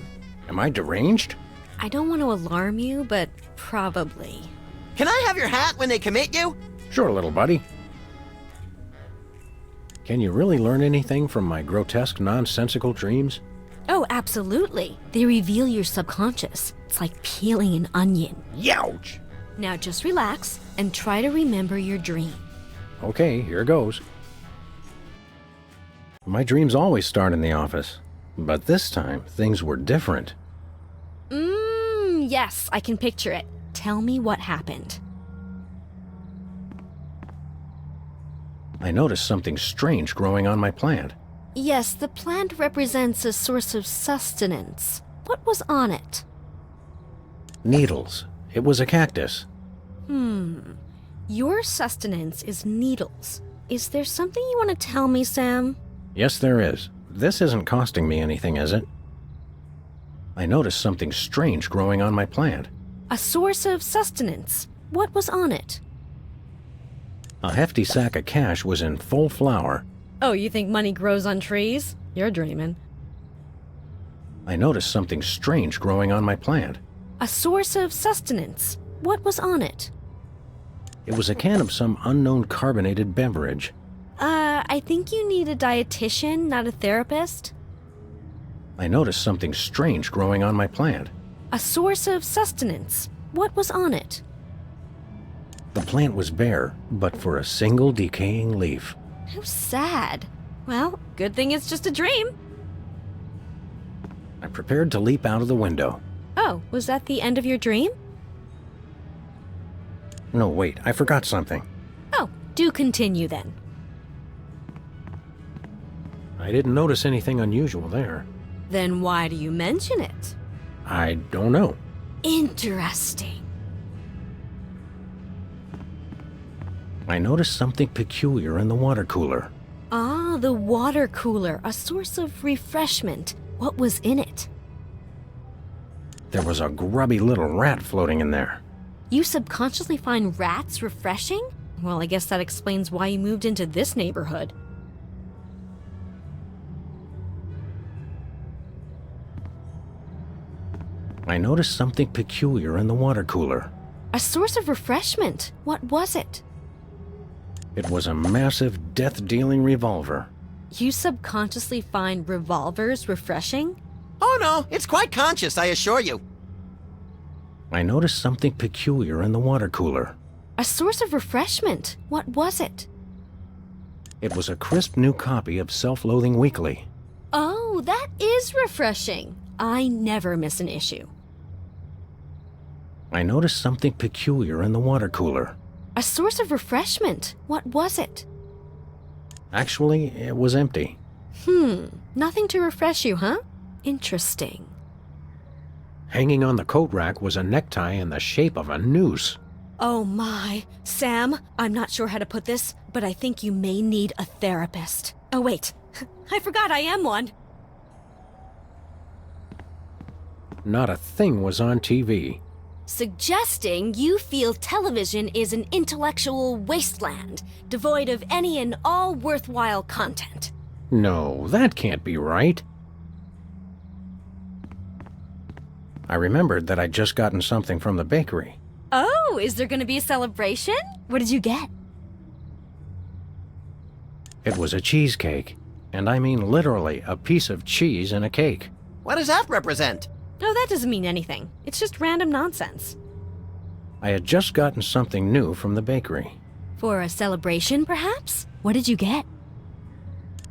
Am I deranged? I don't want to alarm you, but probably. Can I have your hat when they commit you? Sure, little buddy. Can you really learn anything from my grotesque, nonsensical dreams? Oh, absolutely. They reveal your subconscious. It's like peeling an onion. Youch! Now just relax and try to remember your dream. Okay, here goes. My dreams always start in the office, but this time things were different. Yes, I can picture it. Tell me what happened. I noticed something strange growing on my plant. Yes, the plant represents a source of sustenance. What was on it? Needles. It was a cactus. Your sustenance is needles. Is there something you want to tell me, Sam? Yes, there is. This isn't costing me anything, is it? I noticed something strange growing on my plant. A source of sustenance. What was on it? A hefty sack of cash was in full flower. Oh, you think money grows on trees? You're dreaming. I noticed something strange growing on my plant. A source of sustenance. What was on it? It was a can of some unknown carbonated beverage. I think you need a dietitian, not a therapist. I noticed something strange growing on my plant. A source of sustenance. What was on it? The plant was bare, but for a single decaying leaf. How sad. Well, good thing it's just a dream. I prepared to leap out of the window. Oh, was that the end of your dream? No, wait, I forgot something. Oh, do continue then. I didn't notice anything unusual there. Then why do you mention it? I don't know. Interesting. I noticed something peculiar in the water cooler. Ah, the water cooler, a source of refreshment. What was in it? There was a grubby little rat floating in there. You subconsciously find rats refreshing? Well, I guess that explains why you moved into this neighborhood. I noticed something peculiar in the water cooler. A source of refreshment. What was it? It was a massive, death-dealing revolver. You subconsciously find revolvers refreshing? Oh no, it's quite conscious, I assure you. I noticed something peculiar in the water cooler. A source of refreshment. What was it? It was a crisp new copy of Self-Loathing Weekly. Oh, that is refreshing. I never miss an issue. I noticed something peculiar in the water cooler. A source of refreshment. What was it? Actually, it was empty. Nothing to refresh you, huh? Interesting. Hanging on the coat rack was a necktie in the shape of a noose. Oh my. Sam, I'm not sure how to put this, but I think you may need a therapist. Oh wait, I forgot I am one. Not a thing was on TV. Suggesting you feel television is an intellectual wasteland, devoid of any and all worthwhile content. No, that can't be right. I remembered that I'd just gotten something from the bakery. Oh, is there going to be a celebration? What did you get? It was a cheesecake. And I mean literally a piece of cheese in a cake. What does that represent? Oh, that doesn't mean anything. It's just random nonsense. I had just gotten something new from the bakery. For a celebration, perhaps? What did you get?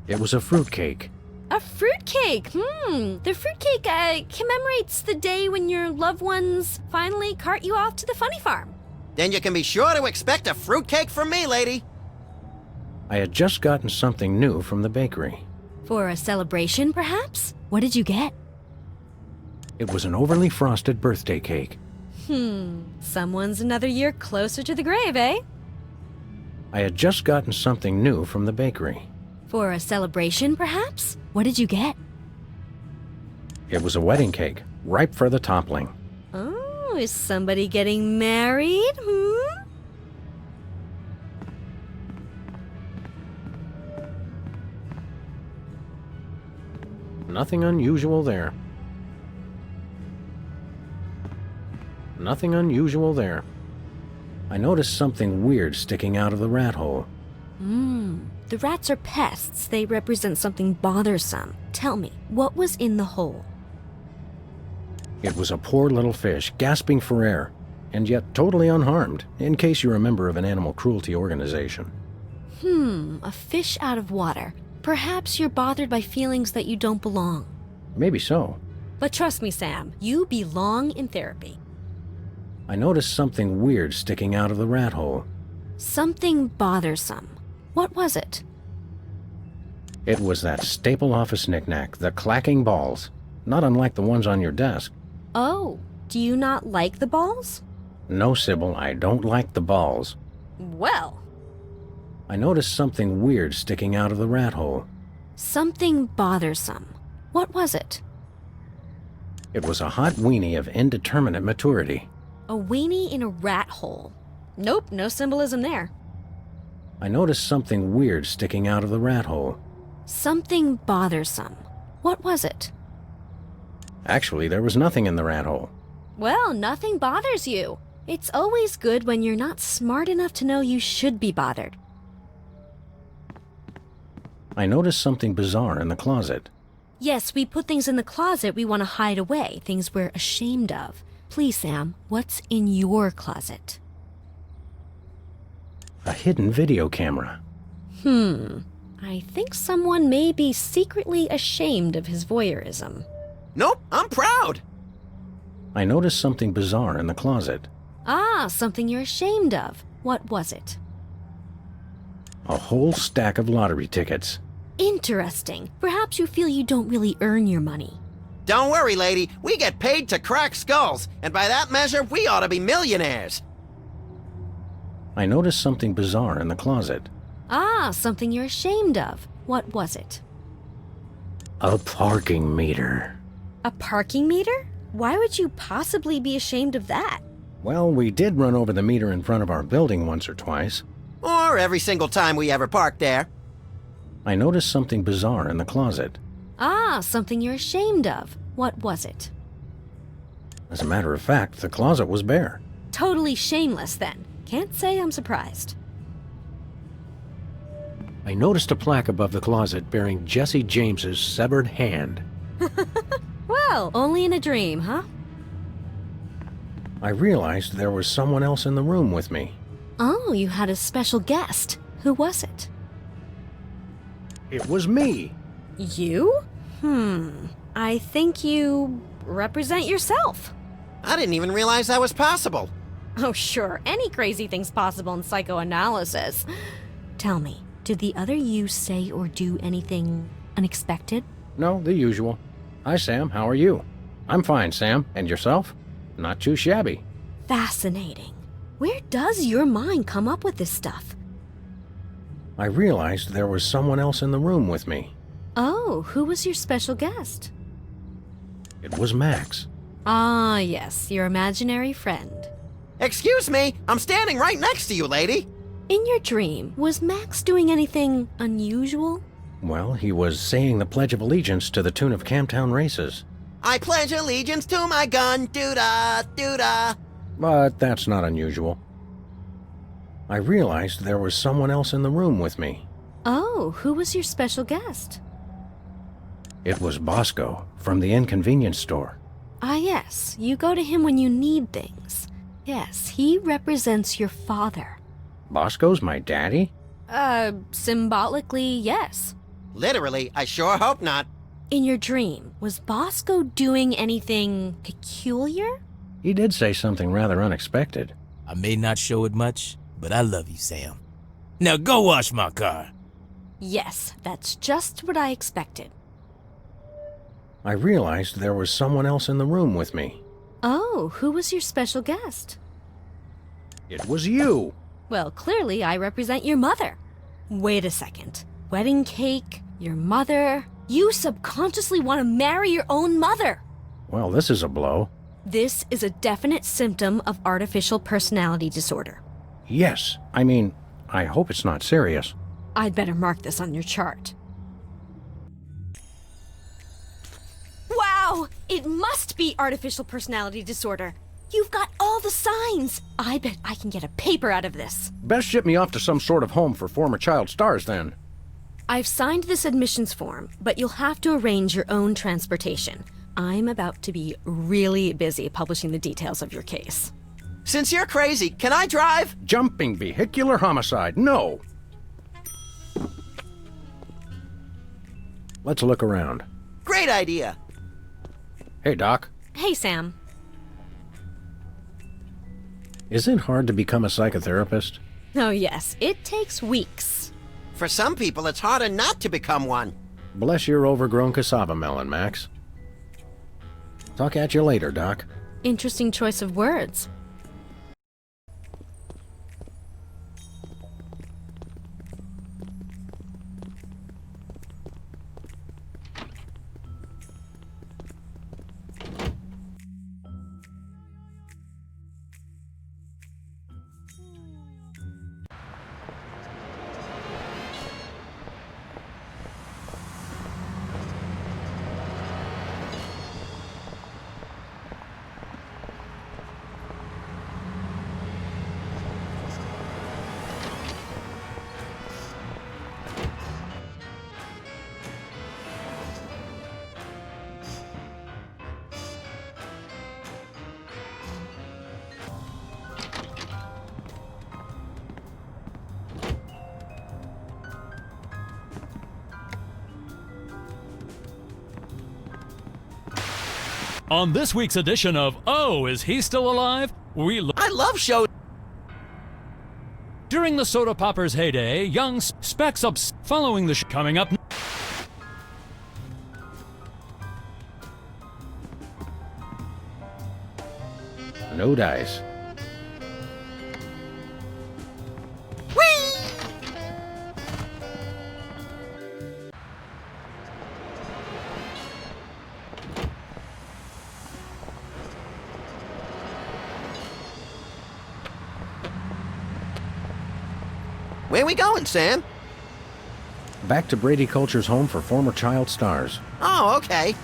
It was a fruitcake. A fruitcake! The fruitcake, commemorates the day when your loved ones finally cart you off to the funny farm. Then you can be sure to expect a fruitcake from me, lady. I had just gotten something new from the bakery. For a celebration, perhaps? What did you get? It was an overly frosted birthday cake. Someone's another year closer to the grave, eh? I had just gotten something new from the bakery. For a celebration, perhaps? What did you get? It was a wedding cake, ripe for the toppling. Oh, is somebody getting married? Nothing unusual there. Nothing unusual there. I noticed something weird sticking out of the rat hole. The rats are pests. They represent something bothersome. Tell me, what was in the hole? It was a poor little fish, gasping for air, and yet totally unharmed, in case you're a member of an animal cruelty organization. A fish out of water. Perhaps you're bothered by feelings that you don't belong. Maybe so. But trust me, Sam, you belong in therapy. I noticed something weird sticking out of the rat hole. Something bothersome. What was it? It was that staple office knick-knack, the clacking balls, not unlike the ones on your desk. Oh, do you not like the balls? No, Sybil, I don't like the balls. Well. I noticed something weird sticking out of the rat hole. Something bothersome. What was it? It was a hot weenie of indeterminate maturity. A weenie in a rat hole. Nope, no symbolism there. I noticed something weird sticking out of the rat hole. Something bothersome. What was it? Actually, there was nothing in the rat hole. Well, nothing bothers you. It's always good when you're not smart enough to know you should be bothered. I noticed something bizarre in the closet. Yes, we put things in the closet we want to hide away, things we're ashamed of. Please, Sam, what's in your closet? A hidden video camera. I think someone may be secretly ashamed of his voyeurism. Nope, I'm proud. I noticed something bizarre in the closet. Ah, something you're ashamed of. What was it? A whole stack of lottery tickets. Interesting. Perhaps you feel you don't really earn your money. Don't worry, lady. We get paid to crack skulls, and by that measure, we ought to be millionaires. I noticed something bizarre in the closet. Ah, something you're ashamed of. What was it? A parking meter. A parking meter? Why would you possibly be ashamed of that? Well, we did run over the meter in front of our building once or twice. Or every single time we ever park there. I noticed something bizarre in the closet. Ah, something you're ashamed of. What was it? As a matter of fact, the closet was bare. Totally shameless, then. Can't say I'm surprised. I noticed a plaque above the closet bearing Jesse James's severed hand. Well, only in a dream, huh? I realized there was someone else in the room with me. Oh, you had a special guest. Who was it? It was me. You? I think you represent yourself. I didn't even realize that was possible. Oh, sure. Any crazy thing's possible in psychoanalysis. Tell me, did the other you say or do anything unexpected? No, the usual. Hi, Sam. How are you? I'm fine, Sam. And yourself? Not too shabby. Fascinating. Where does your mind come up with this stuff? I realized there was someone else in the room with me. Oh, who was your special guest? It was Max. Ah, yes, your imaginary friend. Excuse me, I'm standing right next to you, lady. In your dream, was Max doing anything unusual? Well, he was saying the Pledge of Allegiance to the tune of Camptown Races. I pledge allegiance to my gun, doo-dah, doo-dah. But that's not unusual. I realized there was someone else in the room with me. Oh, Oh, who was your special guest? It was Bosco from the inconvenience store. Ah, yes. You go to him when you need things. Yes, he represents your father. Bosco's my daddy? Symbolically, yes. Literally, I sure hope not. In your dream, was Bosco doing anything peculiar? He did say something rather unexpected. I may not show it much, but I love you, Sam. Now go wash my car. Yes, that's just what I expected. I realized there was someone else in the room with me. Oh, who was your special guest? It was you! Well, clearly I represent your mother. Wait a second. Wedding cake, your mother. You subconsciously want to marry your own mother. Well, this is a blow. This is a definite symptom of artificial personality disorder. Yes, I mean, I hope it's not serious. I'd better mark this on your chart. Wow! It must be artificial personality disorder. You've got all the signs. I bet I can get a paper out of this. Best ship me off to some sort of home for former child stars, then. I've signed this admissions form, but you'll have to arrange your own transportation. I'm about to be really busy publishing the details of your case. Since you're crazy, can I drive? Jumping vehicular homicide, no! Let's look around. Great idea. Hey, Doc. Hey, Sam. Is it hard to become a psychotherapist? Oh, yes. It takes weeks. For some people, it's harder not to become one. Bless your overgrown cassava melon, Max. Talk at you later, Doc. Interesting choice of words. On this week's edition of Oh, Is He Still Alive? I love shows. During the soda popper's heyday, young Specs following the coming up. No dice. Where we going, Sam? Back to Brady Culture's home for former child stars. Oh, okay.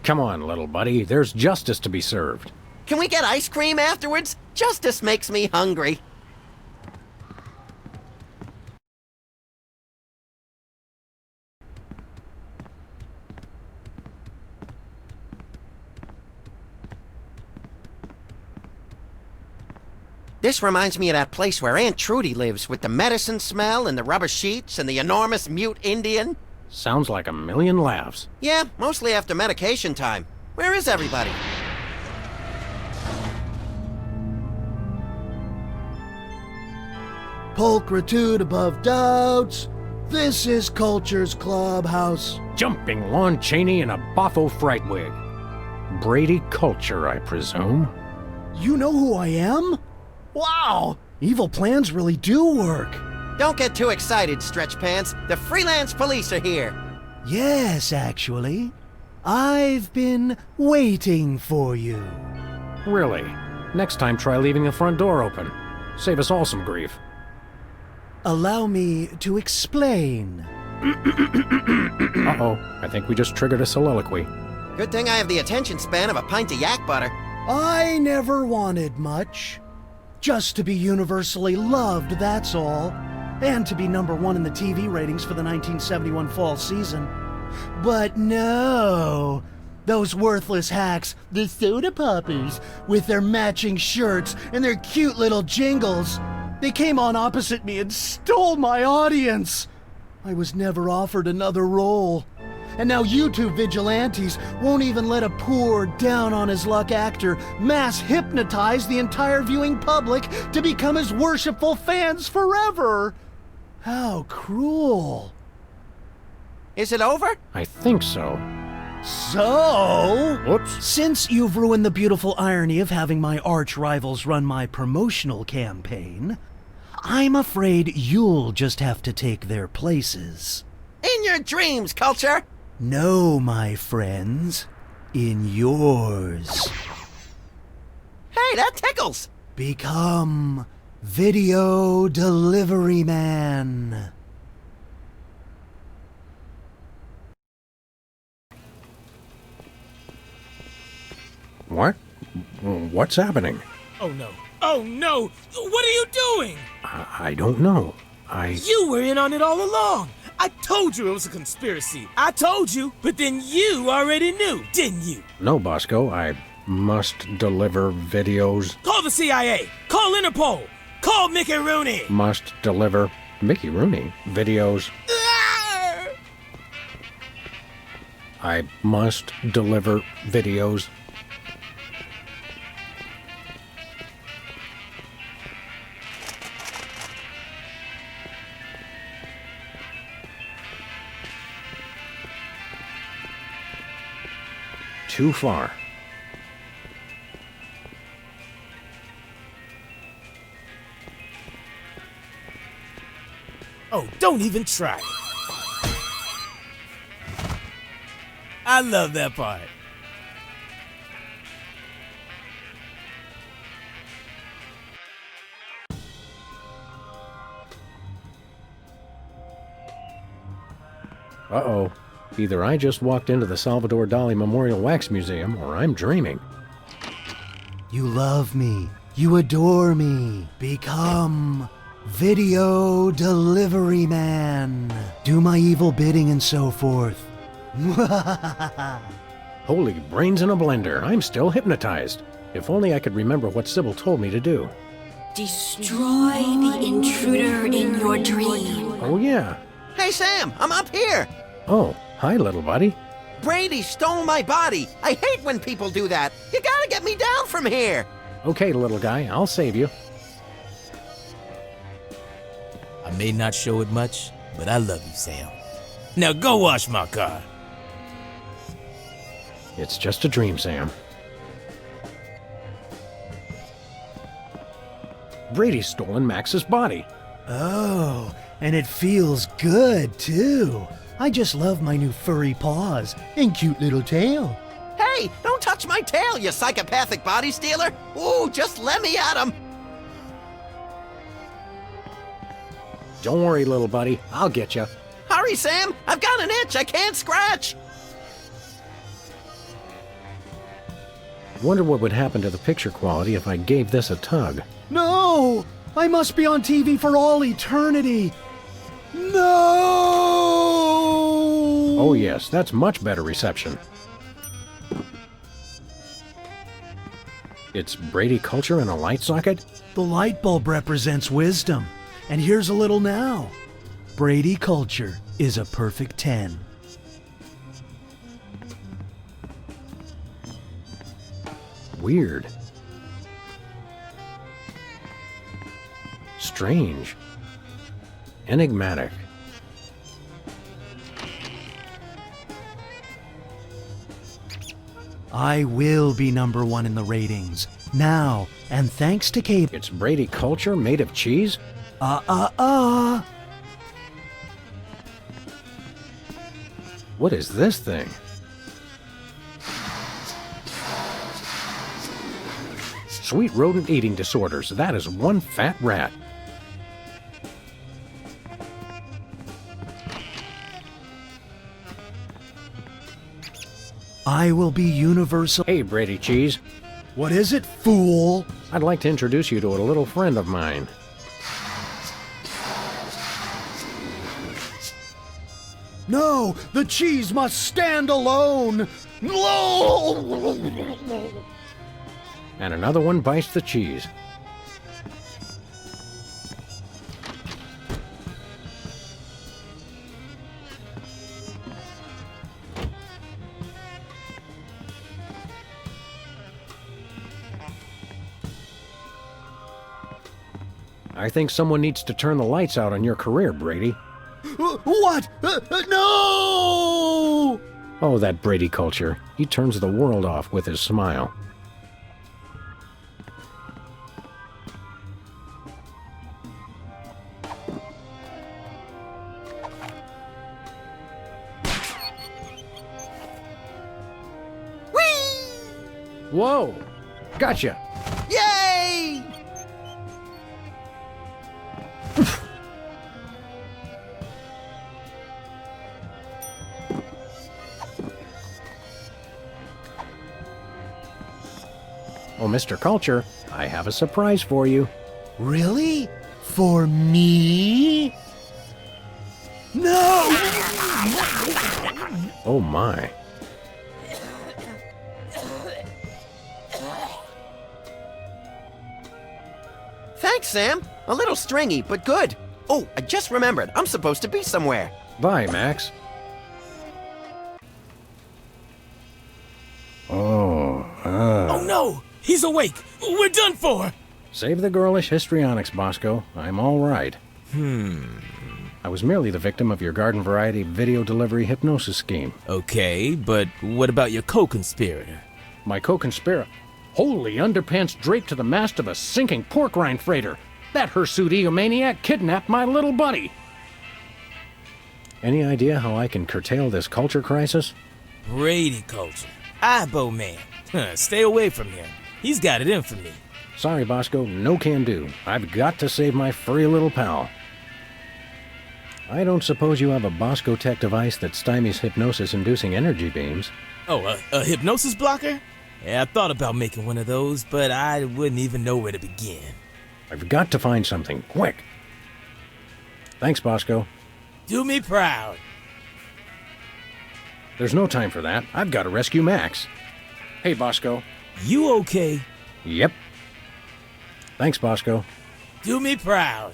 Come on, little buddy. There's justice to be served. Can we get ice cream afterwards? Justice makes me hungry. This reminds me of that place where Aunt Trudy lives, with the medicine smell and the rubber sheets and the enormous mute Indian. Sounds like a million laughs. Yeah, mostly after medication time. Where is everybody? Pulchritude above doubts. This is Culture's Clubhouse. Jumping Lon Chaney in a boffo fright wig. Brady Culture, I presume. You know who I am? Wow! Evil plans really do work. Don't get too excited, Stretch Pants. The freelance police are here. Yes, actually. I've been waiting for you. Really? Next time, try leaving the front door open. Save us all some grief. Allow me to explain. Uh-oh, I think we just triggered a soliloquy. Good thing I have the attention span of a pint of yak butter. I never wanted much. Just to be universally loved, that's all. And to be #1 in the TV ratings for the 1971 fall season. But no, those worthless hacks, the soda poppers, with their matching shirts and their cute little jingles, they came on opposite me and stole my audience. I was never offered another role. And now YouTube vigilantes won't even let a poor, down-on-his-luck actor mass hypnotize the entire viewing public to become his worshipful fans forever. How cruel. Is it over? I think so. So, Whoops. since you've ruined the beautiful irony of having my arch rivals run my promotional campaign, I'm afraid you'll just have to take their places. In your dreams, Culture! No, my friends. In yours. Hey, that tickles! Become Video Delivery Man. What? What's happening? Oh no. Oh no! What are you doing? I don't know. You were in on it all along! I told you it was a conspiracy. I told you, but then you already knew, didn't you? No, Bosco, I must deliver videos. Call the CIA! Call Interpol! Call Mickey Rooney! Must deliver Mickey Rooney videos. I must deliver videos. Too far. Oh, don't even try. I love that part. Uh-oh. Either I just walked into the Salvador Dali Memorial Wax Museum, or I'm dreaming. You love me. You adore me. Become Video Delivery Man. Do my evil bidding and so forth. Holy brains in a blender, I'm still hypnotized. If only I could remember what Sybil told me to do. Destroy the intruder in your dream. Oh yeah. Hey, Sam, I'm up here! Oh, hi little buddy. Brady stole my body! I hate when people do that! You gotta get me down from here! Okay, little guy, I'll save you. I may not show it much, but I love you, Sam. Now go wash my car. It's just a dream, Sam. Brady's stolen Max's body. Oh, and it feels good, too. I just love my new furry paws and cute little tail. Hey, don't touch my tail, you psychopathic body stealer! Ooh, just let me at him! Don't worry, little buddy. I'll get you. Hurry, Sam! I've got an itch I can't scratch! Wonder what would happen to the picture quality if I gave this a tug. No! I must be on TV for all eternity! No! Oh yes, that's much better reception. It's Brady Culture in a light socket? The light bulb represents wisdom. And here's a little now. Brady Culture is a perfect 10. Weird. Strange. Enigmatic. I will be #1 in the ratings. Now, and thanks to cable. It's Brady culture made of cheese? What is this thing? Sweet rodent eating disorders. That is one fat rat. I will be universal. Hey, Brady Cheese. What is it, fool? I'd like to introduce you to a little friend of mine. No, the cheese must stand alone. And another one bites the cheese. I think someone needs to turn the lights out on your career, Brady. What? No! Oh, that Brady culture. He turns the world off with his smile. Whoa! Gotcha! Yay! Oh, Mr. Culture, I have a surprise for you. Really? For me? No! Oh my. Thanks, Sam. A little stringy, but good. Oh, I just remembered. I'm supposed to be somewhere. Bye, Max. Oh no! He's awake! We're done for! Save the girlish histrionics, Bosco. I'm all right. I was merely the victim of your garden variety video delivery hypnosis scheme. Okay, but what about your co-conspirator? My co-conspirator? Holy underpants draped to the mast of a sinking pork rind freighter. That hirsute egomaniac kidnapped my little buddy. Any idea how I can curtail this culture crisis? Brady culture. Ibo man. Stay away from him. He's got it in for me. Sorry, Bosco, no can do. I've got to save my furry little pal. I don't suppose you have a Bosco Tech device that stymies hypnosis-inducing energy beams. Oh, a hypnosis blocker? Yeah, I thought about making one of those, but I wouldn't even know where to begin. I've got to find something, quick. Thanks, Bosco. Do me proud. There's no time for that. I've got to rescue Max. Hey, Bosco. You okay? Yep. Thanks, Bosco. Do me proud.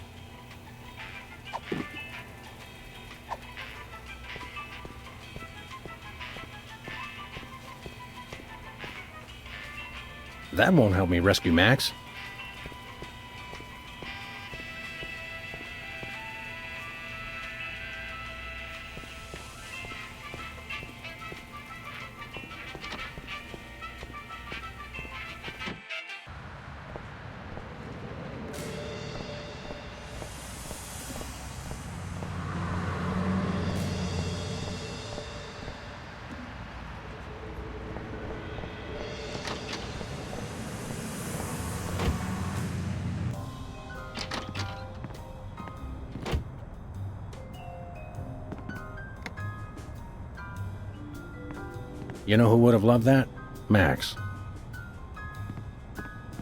That won't help me rescue Max. You know who would have loved that? Max.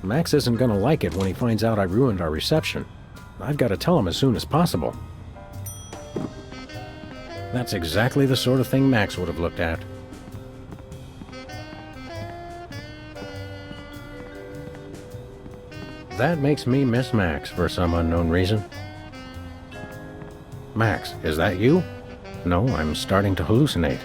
Max isn't gonna like it when he finds out I ruined our reception. I've got to tell him as soon as possible. That's exactly the sort of thing Max would have looked at. That makes me miss Max for some unknown reason. Max, is that you? No, I'm starting to hallucinate.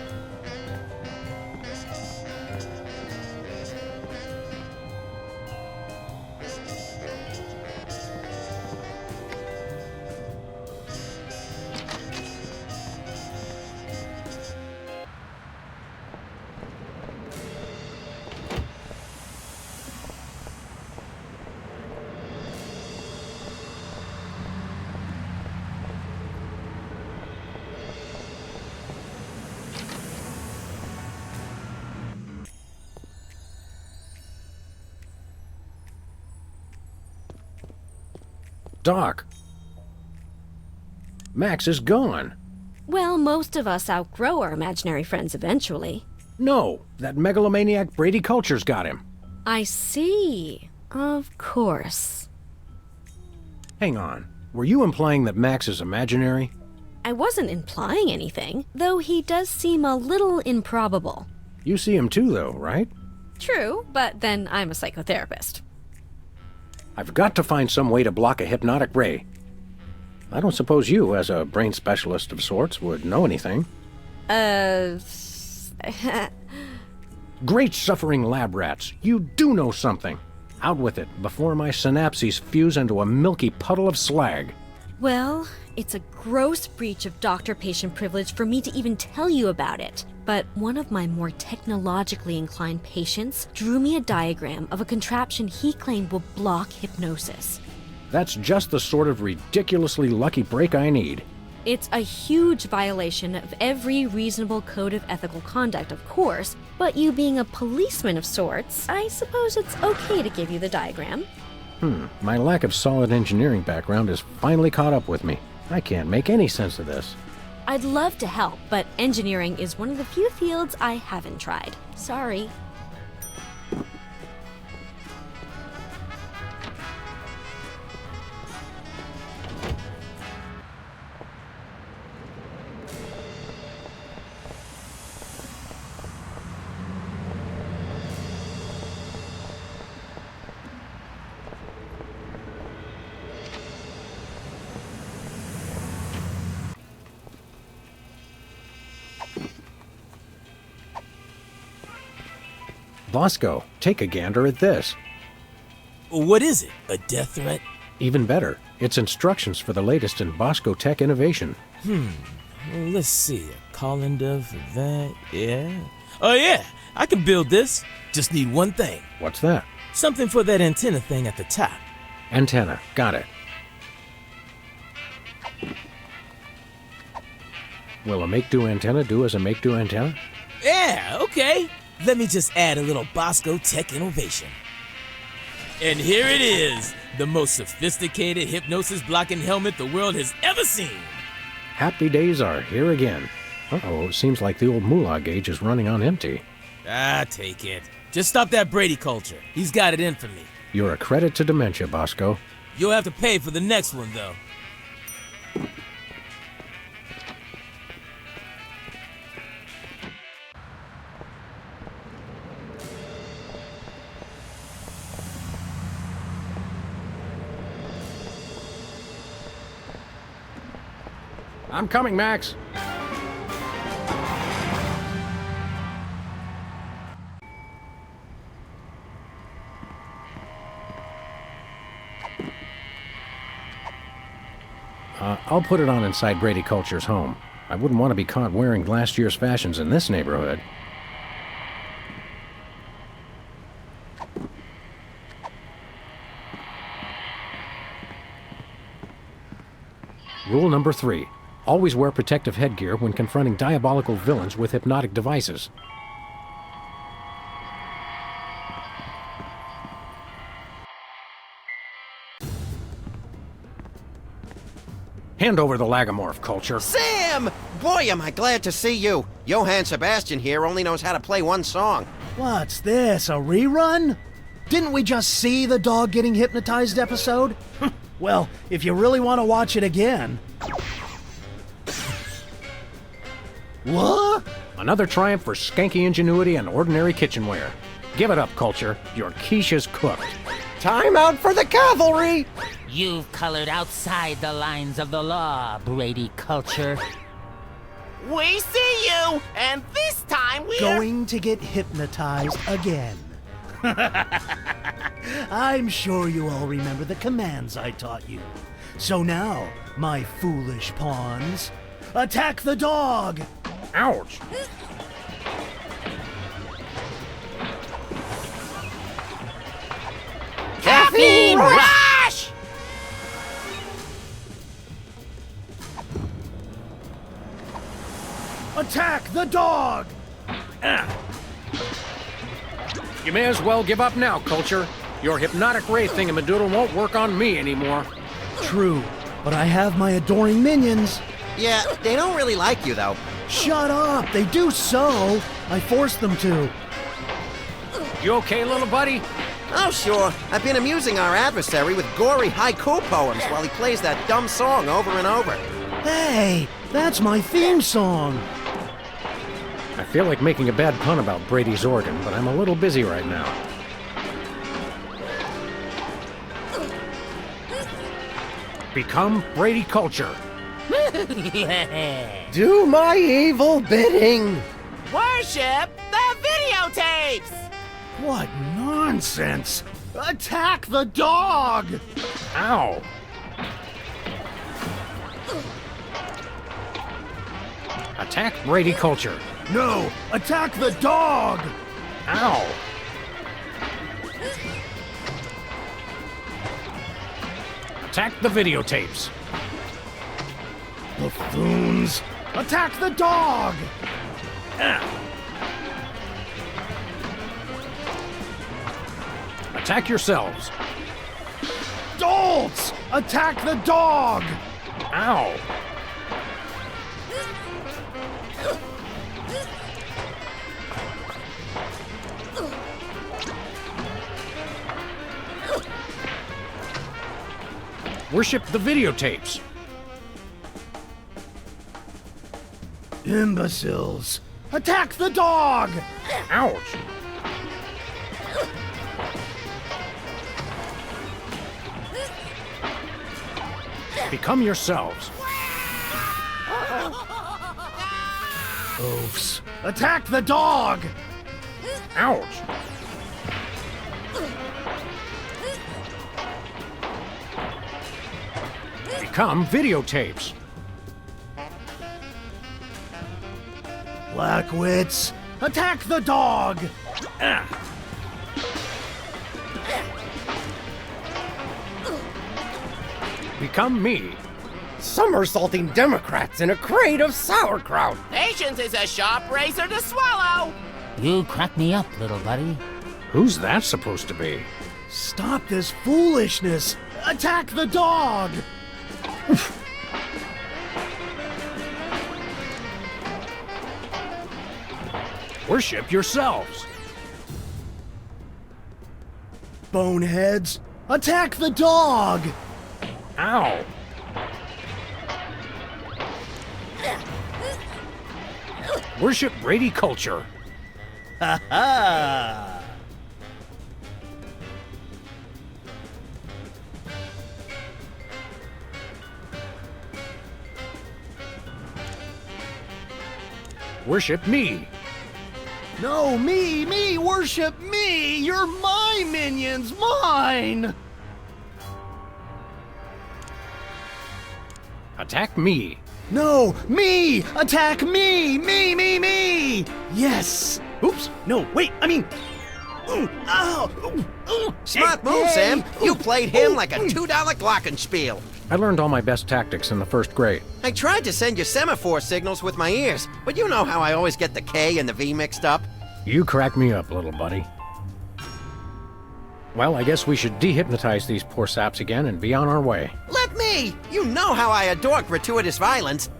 Doc. Max is gone. Well, most of us outgrow our imaginary friends eventually. No, that megalomaniac Brady Culture's got him. I see. Of course. Hang on. Were you implying that Max is imaginary? I wasn't implying anything, though he does seem a little improbable. You see him too, though, right? True, but then I'm a psychotherapist. I've got to find some way to block a hypnotic ray. I don't suppose you, as a brain specialist of sorts, would know anything. Great suffering lab rats, you do know something. Out with it, before my synapses fuse into a milky puddle of slag. Well, it's a gross breach of doctor-patient privilege for me to even tell you about it. But one of my more technologically inclined patients drew me a diagram of a contraption he claimed will block hypnosis. That's just the sort of ridiculously lucky break I need. It's a huge violation of every reasonable code of ethical conduct, of course, but you being a policeman of sorts, I suppose it's okay to give you the diagram. My lack of solid engineering background has finally caught up with me. I can't make any sense of this. I'd love to help, but engineering is one of the few fields I haven't tried. Sorry. Bosco, take a gander at this. What is it? A death threat? Even better, it's instructions for the latest in Bosco tech innovation. Well, let's see. A colander for that, yeah. Oh yeah, I can build this. Just need one thing. What's that? Something for that antenna thing at the top. Antenna, got it. Will a make-do antenna do as a make-do antenna? Yeah, okay. Let me just add a little Bosco tech innovation. And here it is, the most sophisticated hypnosis-blocking helmet the world has ever seen. Happy days are here again. Uh-oh, it seems like the old moolah gauge is running on empty. Take it. Just stop that Brady culture. He's got it in for me. You're a credit to dementia, Bosco. You'll have to pay for the next one, though. I'm coming, Max. I'll put it on inside Brady Culture's home. I wouldn't want to be caught wearing last year's fashions in this neighborhood. Rule number 3. Always wear protective headgear when confronting diabolical villains with hypnotic devices. Hand over the lagomorph, Culture. Sam! Boy, am I glad to see you. Johann Sebastian here only knows how to play one song. What's this, a rerun? Didn't we just see the dog getting hypnotized episode? Well, if you really want to watch it again... What? Another triumph for skanky ingenuity and ordinary kitchenware. Give it up, Culture. Your quiche is cooked. Time out for the cavalry! You've colored outside the lines of the law, Brady Culture. We see you, and this time we're... Going to get hypnotized again. I'm sure you all remember the commands I taught you. So now, my foolish pawns, attack the dog! Ouch! Caffeine rush! Attack the dog! You may as well give up now, Culture. Your hypnotic ray thingamadoodle won't work on me anymore. True, but I have my adoring minions. Yeah, they don't really like you, though. Shut up! They do so! I forced them to. You okay, little buddy? Oh, sure. I've been amusing our adversary with gory haiku poems while he plays that dumb song over and over. Hey, that's my theme song. I feel like making a bad pun about Brady's organ, but I'm a little busy right now. Become Brady culture. Do my evil bidding. Worship the videotapes! What nonsense! Attack the dog! Ow! Attack Brady culture. No! Attack the dog! Ow! Attack the videotapes. Buffoons! Attack the dog! Attack yourselves. Dolts! Attack the dog! Ow! Worship the videotapes. Imbeciles! Attack the dog! Ouch! Become yourselves. Oafs! Attack the dog! Ouch! Become videotapes. Blackwits! Attack the dog! Become me. Somersaulting Democrats in a crate of sauerkraut. Patience is a sharp razor to swallow. You crack me up, little buddy. Who's that supposed to be? Stop this foolishness! Attack the dog! Worship yourselves. Boneheads! Attack the dog! Ow! Worship Brady culture. Ha ha! Worship me. No, me, worship me! You're my minions, mine! Attack me. No, me! Attack me! Me! Yes! Oops, no, wait, I mean... Ow! Smart move, Sam. You played him like a $2 glockenspiel. I learned all my best tactics in the first grade. I tried to send you semaphore signals with my ears, but you know how I always get the K and the V mixed up. You crack me up, little buddy. Well, I guess we should dehypnotize these poor saps again and be on our way. Let me! You know how I adore gratuitous violence.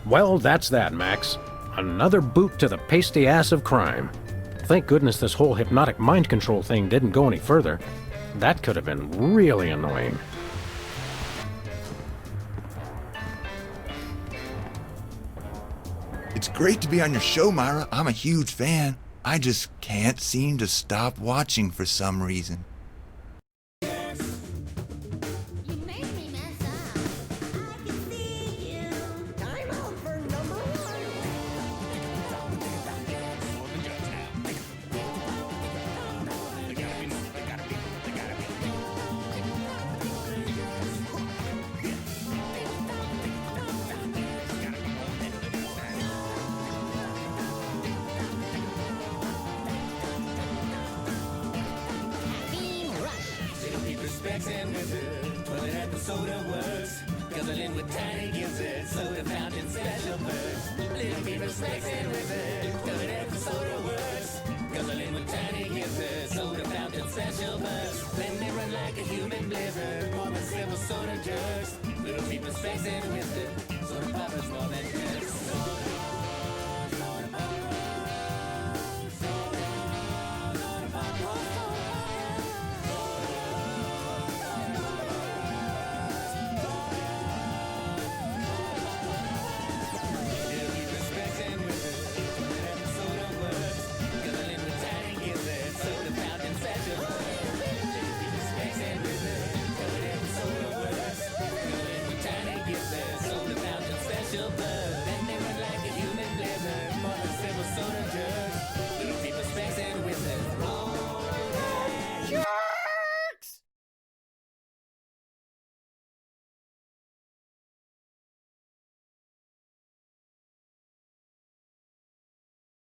Well, that's that, Max. Another boot to the pasty ass of crime. Thank goodness this whole hypnotic mind control thing didn't go any further. That could have been really annoying. It's great to be on your show, Myra. I'm a huge fan. I just can't seem to stop watching for some reason. And wizard, pulling at the soda works, guzzling with tiny gizzards, soda fountain special perks. Little Beaver Specs and Wizard, pulling at the soda works, Guzzling with tiny gizzards, soda fountain special burst. Let me run like a human blizzard, more than several soda jerks. Little people spacing